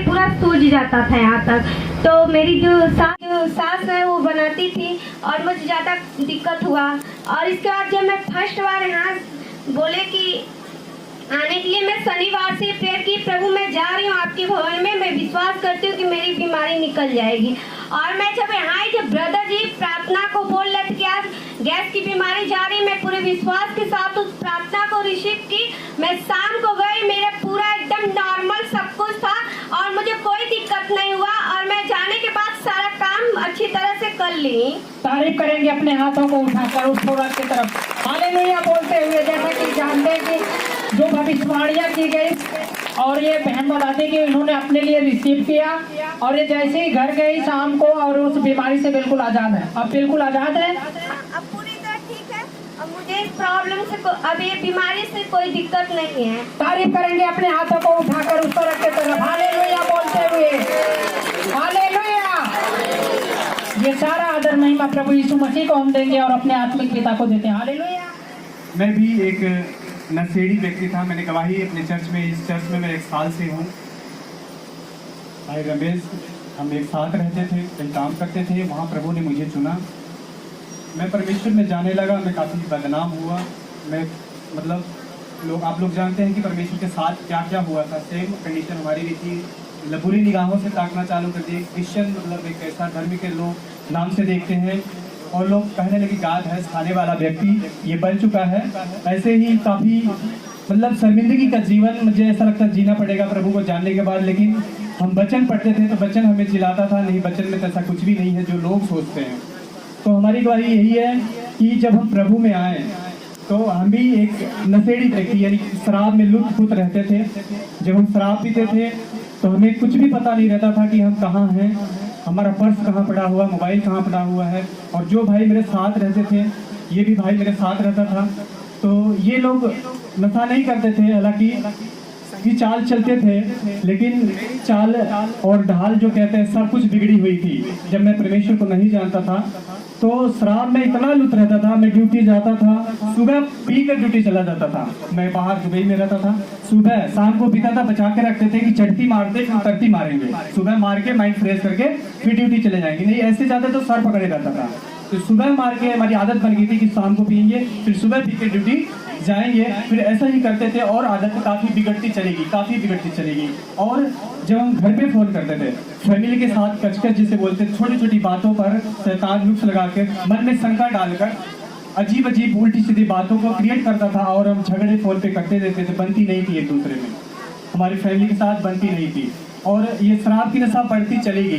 पूरा सूज जाता था यहाँ तक। तो मेरी जो सास है वो बनाती थी और मुझे ज़्यादा दिक्कत हुआ। और इसके बाद जब मैं फर्स्ट बार यहाँ बोले कि आने के लिए, मैं शनिवार से प्रेयर की, प्रभु मैं जा रही हूँ आपके भवन में, मैं विश्वास करती हूँ कि मेरी बीमारी निकल जाएगी। और मैं जब यहाँ आई, जब ब्रदर जी प्रार्थना को बोल रहे थे कि आज गैस की बीमारी जा रही, मैं पूरे विश्वास के साथ उस प्रार्थना को रिसीव की। मैं शाम को गई, मेरा पूरा एकदम नॉर्मल सब कुछ था और मुझे कोई दिक्कत नहीं हुआ, और मैं जाने के बाद सारा काम अच्छी तरह से कर ली। तारीफ करेंगे अपने हाथों को उठाकर उस औरत की तरफ हालेलुया बोलते हुए। जैसा कि जानते हैं कि जो भविष्यवाणियाँ की गई, और ये बहन बताती कि इन्होंने अपने लिए रिसीव किया, और ये जैसे ही घर गई शाम को, और उस बीमारी से बिल्कुल आज़ाद है। अब बिल्कुल आज़ाद है, अब पूरी तरह ठीक है। अब मुझे इस प्रॉब्लम से अब ये बीमारी से कोई दिक्कत नहीं है। तारीफ करेंगे अपने हाथों को उठाकर उस औरत की तरफ हालेलुया बोलते हुए। हालेलुया। ये सारा आदर महिमा प्रभु यीशु मसीह को हम देंगे और अपने आत्मिक पिता को देते हैं। हालेलुया। मैं भी एक नशेड़ी व्यक्ति था। मैंने गवाही अपने चर्च में, इस चर्च में मैं 1 साल से हूँ। भाई रमेश, हम एक साथ रहते थे, कहीं काम करते थे, वहाँ प्रभु ने मुझे चुना। मैं परमेश्वर में जाने लगा, मैं काफ़ी बदनाम हुआ। मैं मतलब आप लोग जानते हैं कि परमेश्वर के साथ क्या क्या हुआ था। सेम कंडीशन हमारी भी थी। बुरी निगाहों से ताकना चालू कर दिए। क्रिश्चियन मतलब एक ऐसा धर्म के लोग नाम से देखते हैं, और लोग कहने लगे गाद है खाने वाला व्यक्ति ये बन चुका है। ऐसे ही काफ़ी मतलब शर्मिंदगी का जीवन मुझे ऐसा लगता जीना पड़ेगा प्रभु को जानने के बाद। लेकिन हम वचन पढ़ते थे तो वचन हमें चिल्लाता था, नहीं वचन में तो ऐसा कुछ भी नहीं है जो लोग सोचते हैं। तो हमारी गवाही यही है कि जब हम प्रभु में आए तो हम भी एक नशेड़ी व्यक्ति यानी शराब में लुत्फ रहते थे। जब हम शराब पीते थे तो हमें कुछ भी पता नहीं रहता था कि हम कहाँ हैं, हमारा पर्स कहाँ पड़ा हुआ, मोबाइल कहाँ पड़ा हुआ है। और जो भाई मेरे साथ रहते थे, ये भी भाई मेरे साथ रहता था। तो ये लोग नशा नहीं करते थे, हालांकि सही चाल चलते थे, लेकिन चाल और ढाल जो कहते हैं सब कुछ बिगड़ी हुई थी। जब मैं परमेश्वर को नहीं जानता था तो शराब में इतना लुत्फ रहता था। मैं ड्यूटी जाता था, सुबह पी कर ड्यूटी चला जाता था। मैं बाहर दुबई में रहता था, सुबह शाम को पीता था, बचा के रखते थे कि चढ़ती मारते फिर उतरती मारेंगे, सुबह मार के माइंड फ्रेश करके फिर ड्यूटी चले जाएंगे। नहीं ऐसे जाते तो सर पकड़े रहता था। तो सुबह मार के हमारी आदत बन गई थी कि शाम को पियेंगे फिर सुबह पी के ड्यूटी जाएंगे। फिर ऐसा ही करते थे और आदत काफ़ी बिगड़ती चलेगी। और जब हम घर पे फ़ोन करते थे फैमिली के साथ, कचकच जिसे बोलते, छोटी छोटी बातों पर शैतान नुक्स लगा के मन में शंका डालकर अजीब उल्टी सीधी बातों को क्रिएट करता था, और हम झगड़े फ़ोन पे करते रहते थे। बनती नहीं थी एक दूसरे में, हमारी फैमिली के साथ बनती नहीं थी। और ये शराब की नशा बढ़ती चली गई।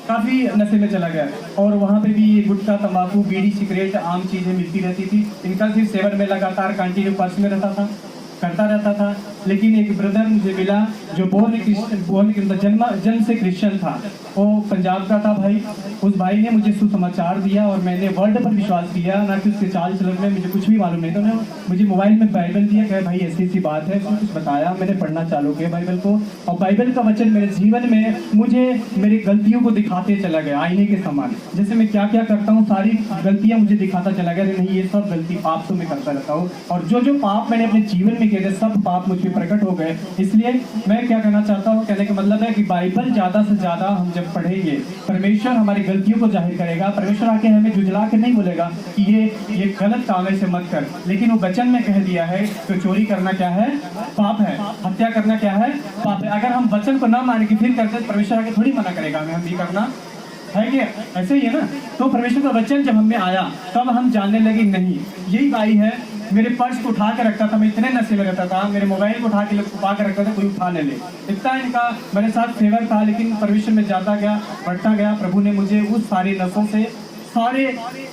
काफ़ी नशे में चला गया। और वहाँ पे भी ये गुटखा, तंबाकू, बीड़ी, सिगरेट, आम चीज़ें मिलती रहती थी। इनका सिर्फ सेवन में लगातार कंटिन्यू पर्स में रहता था, करता रहता था। लेकिन एक ब्रदर मुझे मिला जो जन्म से क्रिश्चियन था। वो पंजाब का था भाई। उस भाई ने मुझे सुसमाचार दिया और मैंने वर्ड पर विश्वास किया, ना कि उसके चाल चलन में मुझे कुछ भी मालूम नहीं। तो उन्होंने मुझे मोबाइल में बाइबल दिया, कहा भाई ऐसी ऐसी बात है। उसने कुछ बताया, मैंने पढ़ना चालू किया बाइबल को, और बाइबल का वचन मेरे जीवन में मुझे मेरी गलतियों को दिखाते चला गया, आईने के समान। जैसे मैं क्या क्या करता हूँ सारी गलतियाँ मुझे दिखाता चला गया, नहीं ये सब गलती पाप तो मैं करता रहता हूँ, और जो जो पाप मैंने अपने जीवन में किए थे सब पाप मुझ पर प्रकट हो गए। इसलिए मैं क्या कहना चाहता हूँ, कहने का मतलब है कि बाइबल ज़्यादा से ज़्यादा हम जब पढ़ेंगे, परमेश्वर हमारी गलतियों को जाहिर करेगा। परमेश्वर आके हमें जुझला के नहीं बोलेगा कि ये गलत काम है, से मत कर, लेकिन वो वचन में कह दिया है तो चोरी करना क्या है, पाप है, हत्या करना क्या है, पाप है। अगर हम वचन को ना मान के फिर करते तो परमेश्वर आके थोड़ी मना करेगा हमें, हम भी करना है कि ऐसे ही है ना। तो परमेश्वर का वचन जब हमें आया तब हम जानने लगे नहीं, यही भाई है। मेरे पर्स को उठा के रखता था, मैं इतने नशे में रहता था, मेरे मोबाइल को उठा के छुपा के रखता था, कोई उठा न ले, इतना इनका मेरे साथ फेवर था। लेकिन परमेश्वर में जाता गया, बढ़ता गया। प्रभु ने मुझे उस सारे नशों से, सारे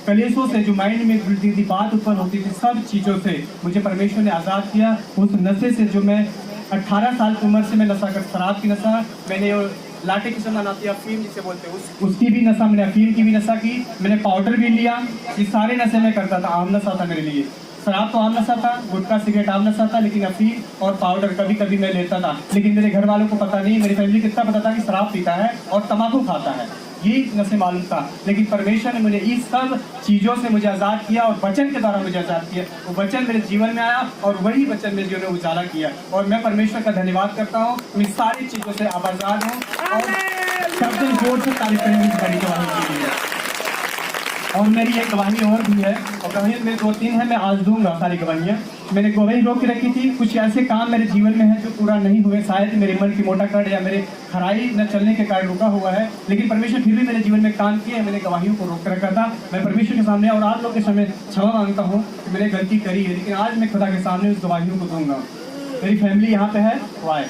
कलेशों से, जो माइंड में घुलती थी, बात उत्पन्न होती थी, सब चीज़ों से मुझे परमेश्वर ने आज़ाद किया। उस नशे से जो मैं 18 साल की उम्र से मैं नशा कर, शराब की नशा, मैंने लाटे की समान आती है अफीम जिसे बोलते हैं, उसकी भी नशा, मैंने अफीम की भी नशा की, मैंने पाउडर भी लिया। ये सारे नशे मैं करता था। आम नशा था मेरे लिए, शराब तो आम नशा था, गुटखा सिगरेट आम नशा था, लेकिन अफीम और पाउडर कभी कभी मैं लेता था। लेकिन मेरे घर वालों को पता नहीं, मेरी फैमिली को इतना पता था कि शराब पीता है और तम्बाकू खाता है, ये नशे मालूम था। लेकिन परमेश्वर ने मुझे इस सब चीज़ों से मुझे आज़ाद किया और वचन के द्वारा मुझे आज़ाद किया। वो वचन मेरे जीवन में आया और वही वचन मेरे जीवन में उजाला किया, और मैं परमेश्वर का धन्यवाद करता हूँ। मैं सारी चीज़ों से आज़ाद हूँ और सब दिन जोर से तारीफ करेंगे इस बड़ी गवाही के लिए। और मेरी एक गवाही और भी है, और गवाही मेरे 2-3 है, मैं आज दूंगा सारी गवाहियाँ। मैंने गवाही रोक के रखी थी, कुछ ऐसे काम मेरे जीवन में है जो पूरा नहीं हुए, शायद मेरे मन की मोटा कट या मेरे खराई न चलने के कारण रुका हुआ है, लेकिन परमेश्वर फिर भी मेरे जीवन में काम किया है। मैंने गवाहियों को रोक कर रखा था। मैं परमेश्वर के सामने और आप लोग के सामने क्षमा मांगता हूँ कि मैंने गलती करी है, लेकिन आज मैं खुदा के सामने उस गवाहियों को दूंगा। मेरी फैमिली यहाँ पे है, वाई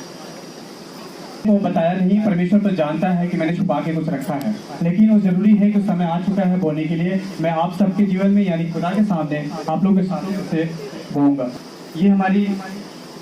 वो बताया नहीं, परमेश्वर तो जानता है कि मैंने छुपा के कुछ रखा है, लेकिन वो जरूरी है कि समय आ चुका है बोलने के लिए। मैं आप सबके जीवन में यानी खुदा के सामने, आप लोगों के सामने से बोलूँगा। ये हमारी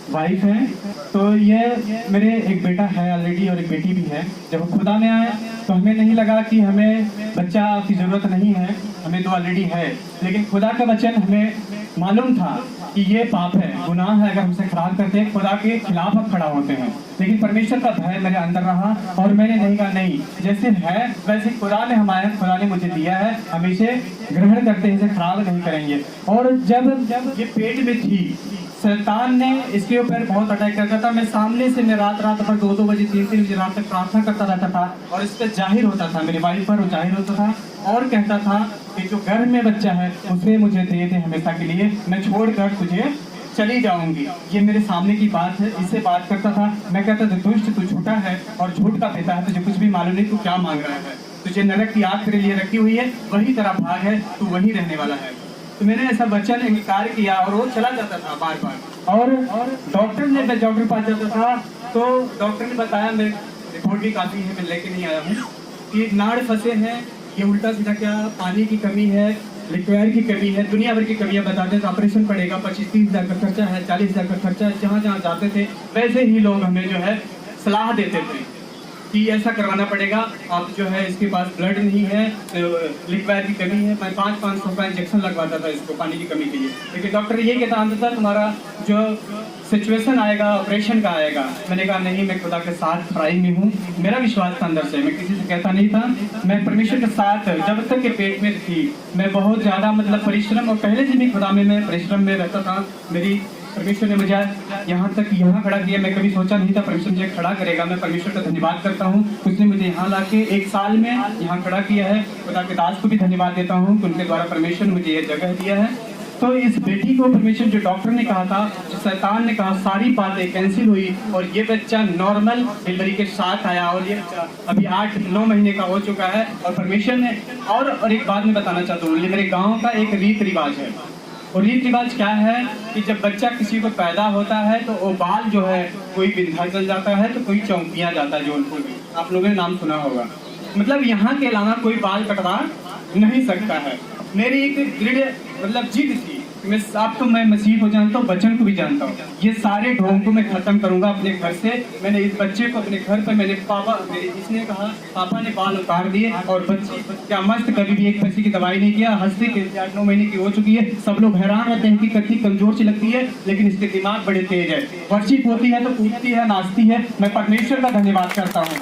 वाइफ है, तो ये मेरे एक बेटा है ऑलरेडी और एक बेटी भी है। जब खुदा में आए तो हमें नहीं लगा कि हमें बच्चा की ज़रूरत नहीं है, हमें तो ऑलरेडी है। लेकिन खुदा का वचन हमें मालूम था कि ये पाप है, गुनाह है, अगर हमसे खराब करते हैं खुदा के खिलाफ हम खड़ा होते हैं। लेकिन परमेश्वर का भय मेरे अंदर रहा और मैंने नहीं कहा नहीं, जैसे है वैसे खुदा ने हमारे, खुदा ने मुझे दिया है, हम इसे ग्रहण करते हैं, इसे खराब नहीं करेंगे। और जब ये पेट में थी, शैतान ने इसके ऊपर बहुत अटैक करता था। मैं सामने से मैं रात भर 2-2 बजे 3-3 बजे रात तक प्रार्थना करता रहता था, और इस पर जाहिर होता था, मेरी वाइफ पर जाहिर होता था, और कहता था कि जो घर में बच्चा है उसे मुझे दे दे हमेशा के लिए, मैं छोड़कर तुझे चली जाऊंगी। ये मेरे सामने की बात है, इससे बात करता था। मैं कहता था दुष्ट तू झूठा है और झूठ का पिता है, तुझे कुछ भी मालूम नहीं, तू क्या मांग रहा है, तुझे नरक की आग तेरे लिए रखी हुई है, वही तेरा भाग है, तू वही रहने वाला है। तो मैंने ऐसा वचन इंकार किया और वो चला जाता था बार बार। और डॉक्टर ने, मैं डॉक्टर पास जाता था तो डॉक्टर ने बताया, मैं रिपोर्ट भी काफ़ी है, मैं लेके नहीं आया हूँ, कि नाड़ फंसे हैं, ये उल्टा सीधा क्या, पानी की कमी है, लिक्वायर की कमी है, दुनिया भर की कमियां बताते हैं। तो ऑपरेशन पड़ेगा, 25-30 हज़ार का खर्चा है, 40 हज़ार का खर्चा है। जहाँ जहाँ जाते थे वैसे ही लोग हमें जो है सलाह देते थे कि ऐसा करवाना पड़ेगा, आप जो है इसके पास ब्लड नहीं है, लिक्वायर की कमी है। मैं 500-500 का इंजेक्शन लगवाता था इसको पानी की कमी के लिए, लेकिन डॉक्टर ये कहता था तुम्हारा जो सिचुएशन आएगा ऑपरेशन का आएगा। मैंने कहा नहीं, मैं खुदा के साथ खड़ाई में हूँ, मेरा विश्वास था अंदर से, मैं किसी से कहता नहीं था। मैं परमेश्वर के साथ जब तक के पेट में थी मैं बहुत ज़्यादा मतलब परिश्रम, और पहले से भी खुदा में मैं परिश्रम में रहता था। मेरी परमेश्वर ने मुझे यहाँ तक यहाँ खड़ा किया, मैं कभी सोचा नहीं था परमेश्वर मुझे खड़ा करेगा। मैं परमेश्वर का धन्यवाद करता हूँ, उसने मुझे यहाँ ला के 1 साल में यहाँ खड़ा किया है। खुदा के दास को भी धन्यवाद देता हूँ कि उनके द्वारा परमेश्वर ने मुझे ये जगह दिया है। तो इस बेटी को परमेश्वर, जो डॉक्टर ने कहा था, जो शैतान ने कहा, सारी बातें कैंसिल हुई और ये बच्चा नॉर्मल डिलीवरी के साथ आया, और ये बच्चा अभी 8-9 महीने का हो चुका है। और परमेश्वर ने, और एक बात मैं बताना चाहता हूँ, मेरे गाँव का एक रीति रिवाज है, और रीति रिवाज क्या है कि जब बच्चा किसी को पैदा होता है तो वो बाल जो है, कोई विंध्याचल जाता है तो कोई चौंकिया जाता है, जौनपुर में आप लोगों ने नाम सुना होगा। मतलब यहाँ के अलावा कोई बाल कटवा नहीं सकता है। मेरी एक दृढ़ मतलब जिद थी अब तो मैं मसीह को जानता हूँ, वचन को भी जानता हूँ। ये सारे ढोंग को मैं खत्म करूंगा अपने घर से। मैंने इस बच्चे को अपने घर पर, मैंने इसने कहा पापा ने बाल उतार दिए और बच्ची क्या मस्त, कभी भी एक पैसे की दवाई नहीं किया, हंसती के 8-9 महीने की हो चुकी है। सब लोग हैरान रहते हैं कि कितनी कमजोर सी लगती है, लेकिन इसके दिमाग बड़े तेज है। वर्षिप होती है तो कूदती है, नाचती है। मैं परमेश्वर का धन्यवाद करता हूँ।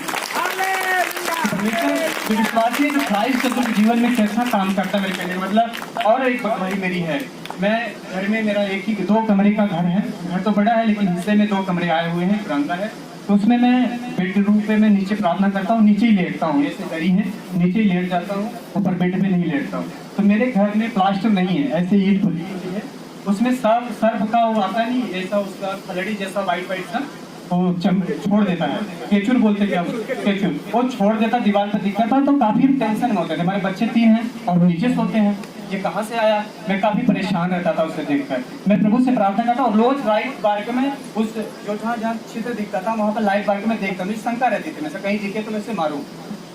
जो विश्वासी है, जो क्राइस्ट के जीवन में कैसा काम करता है मेरे कहने का मतलब। और एक भाई मेरी है, मैं घर में, मेरा एक ही 2 कमरे का घर है। घर तो बड़ा है लेकिन हिस्से में 2 कमरे आए हुए हैं, बरामदा है। तो उसमें मैं बेडरूम पे मैं नीचे प्रार्थना करता हूँ, नीचे ही लेटता हूँ। ऐसे दरी है, नीचे ही लेट जाता हूँ, ऊपर बेड पे नहीं लेटता हूँ। तो मेरे घर में प्लास्टर नहीं है, ऐसे ईंट खुली हुई है। उसमें सर्फ का वो आता नहीं, ऐसा उसका खलड़ी जैसा वाइट सा वो छोड़ देता है, केचुर बोलते क्या, केचुर वो छोड़ देता, दीवार पर दिखता था। तो काफी टेंशन में होते थे। हमारे बच्चे 3 हैं और वो नीचे सोते हैं, ये कहाँ से आया। मैं काफी परेशान रहता था उसे देखकर। मैं प्रभु से प्रार्थना करता और रोज लाइट बार के मैं उस जो जहाँ चित्र दिखता था वहाँ पर लाइट बार के मैं देखता, मुझे शंका रहती थी, मैं कहीं दिखे तो मैं से मारूं।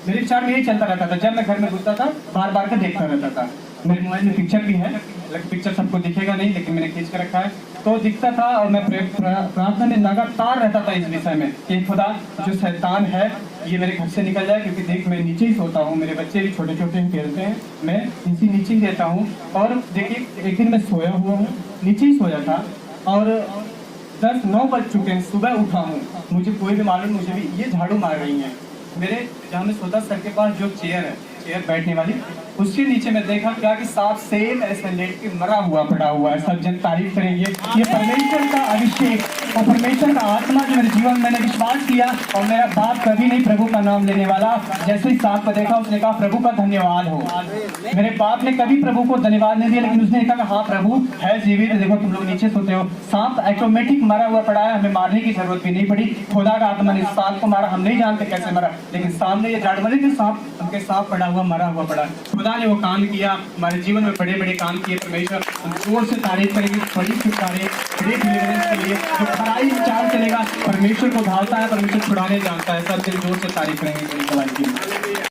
मेरे विचार में यही चलता रहता था। जब मैं घर में घुसता था बार बार के देखता रहता था। मेरे मोबाइल में पिक्चर भी है, लेकिन पिक्चर सबको दिखेगा नहीं, लेकिन मैंने खींच कर रखा है। तो दिखता था और मैं प्रार्थना में लगातार रहता था इस विषय में कि खुदा जो शैतान है ये मेरे घर से निकल जाए। क्योंकि देख मैं नीचे ही सोता हूँ, मेरे बच्चे भी छोटे छोटे खेलते हैं, मैं इसी नीचे ही रहता हूँ। और देखिए एक दिन मैं सोया हुआ हूँ, नीचे ही सोया था और 10-9 बज चुके हैं, सुबह उठा हूँ। मुझे कोई भी मालूम, मुझे भी ये झाड़ू मार रही हैं। मेरे जहाँ मैं सोता सर के पास जो चेयर है, चेयर बैठने वाली, उसके नीचे मैं देखा क्या कि सांप सेम ऐसे लेट के मरा हुआ पड़ा हुआ है। सब जन तारीफ करेंगे। ये परमेश्वर का अभिषेक और परमेश्वर का आत्मा जो मेरे जीवन में, मैंने विश्वास किया और मेरा बाप कभी नहीं प्रभु का नाम लेने वाला। जैसे ही सांप को देखा उसने कहा प्रभु का धन्यवाद हो। मेरे बाप ने कभी प्रभु को धन्यवाद नहीं दिया, लेकिन उसने कहा हाँ प्रभु है जीवित, देखो तुम लोग नीचे सोते हो। सांप ऑटोमेटिक मरा हुआ पड़ा है, हमें मारने की जरूरत भी नहीं पड़ी। खुदा का आत्मा ने सांप को मारा, हम नहीं जानते कैसे मरा, लेकिन सामने ये झाड़ मरे थे सांप, उनके सांप पड़ा हुआ मरा हुआ पड़ा। खुदा ने वो काम किया, हमारे जीवन में बड़े बड़े काम किए। परमेश्वर हम जोर से तारीफ करेंगे, बड़ी छुटकारे, बड़े डिलीवरेंस के लिए। जो खराई विचार चलेगा, परमेश्वर को ढालता है, परमेश्वर छुड़ाने जानता है। सब दिन जोर से तारीफ करेंगे।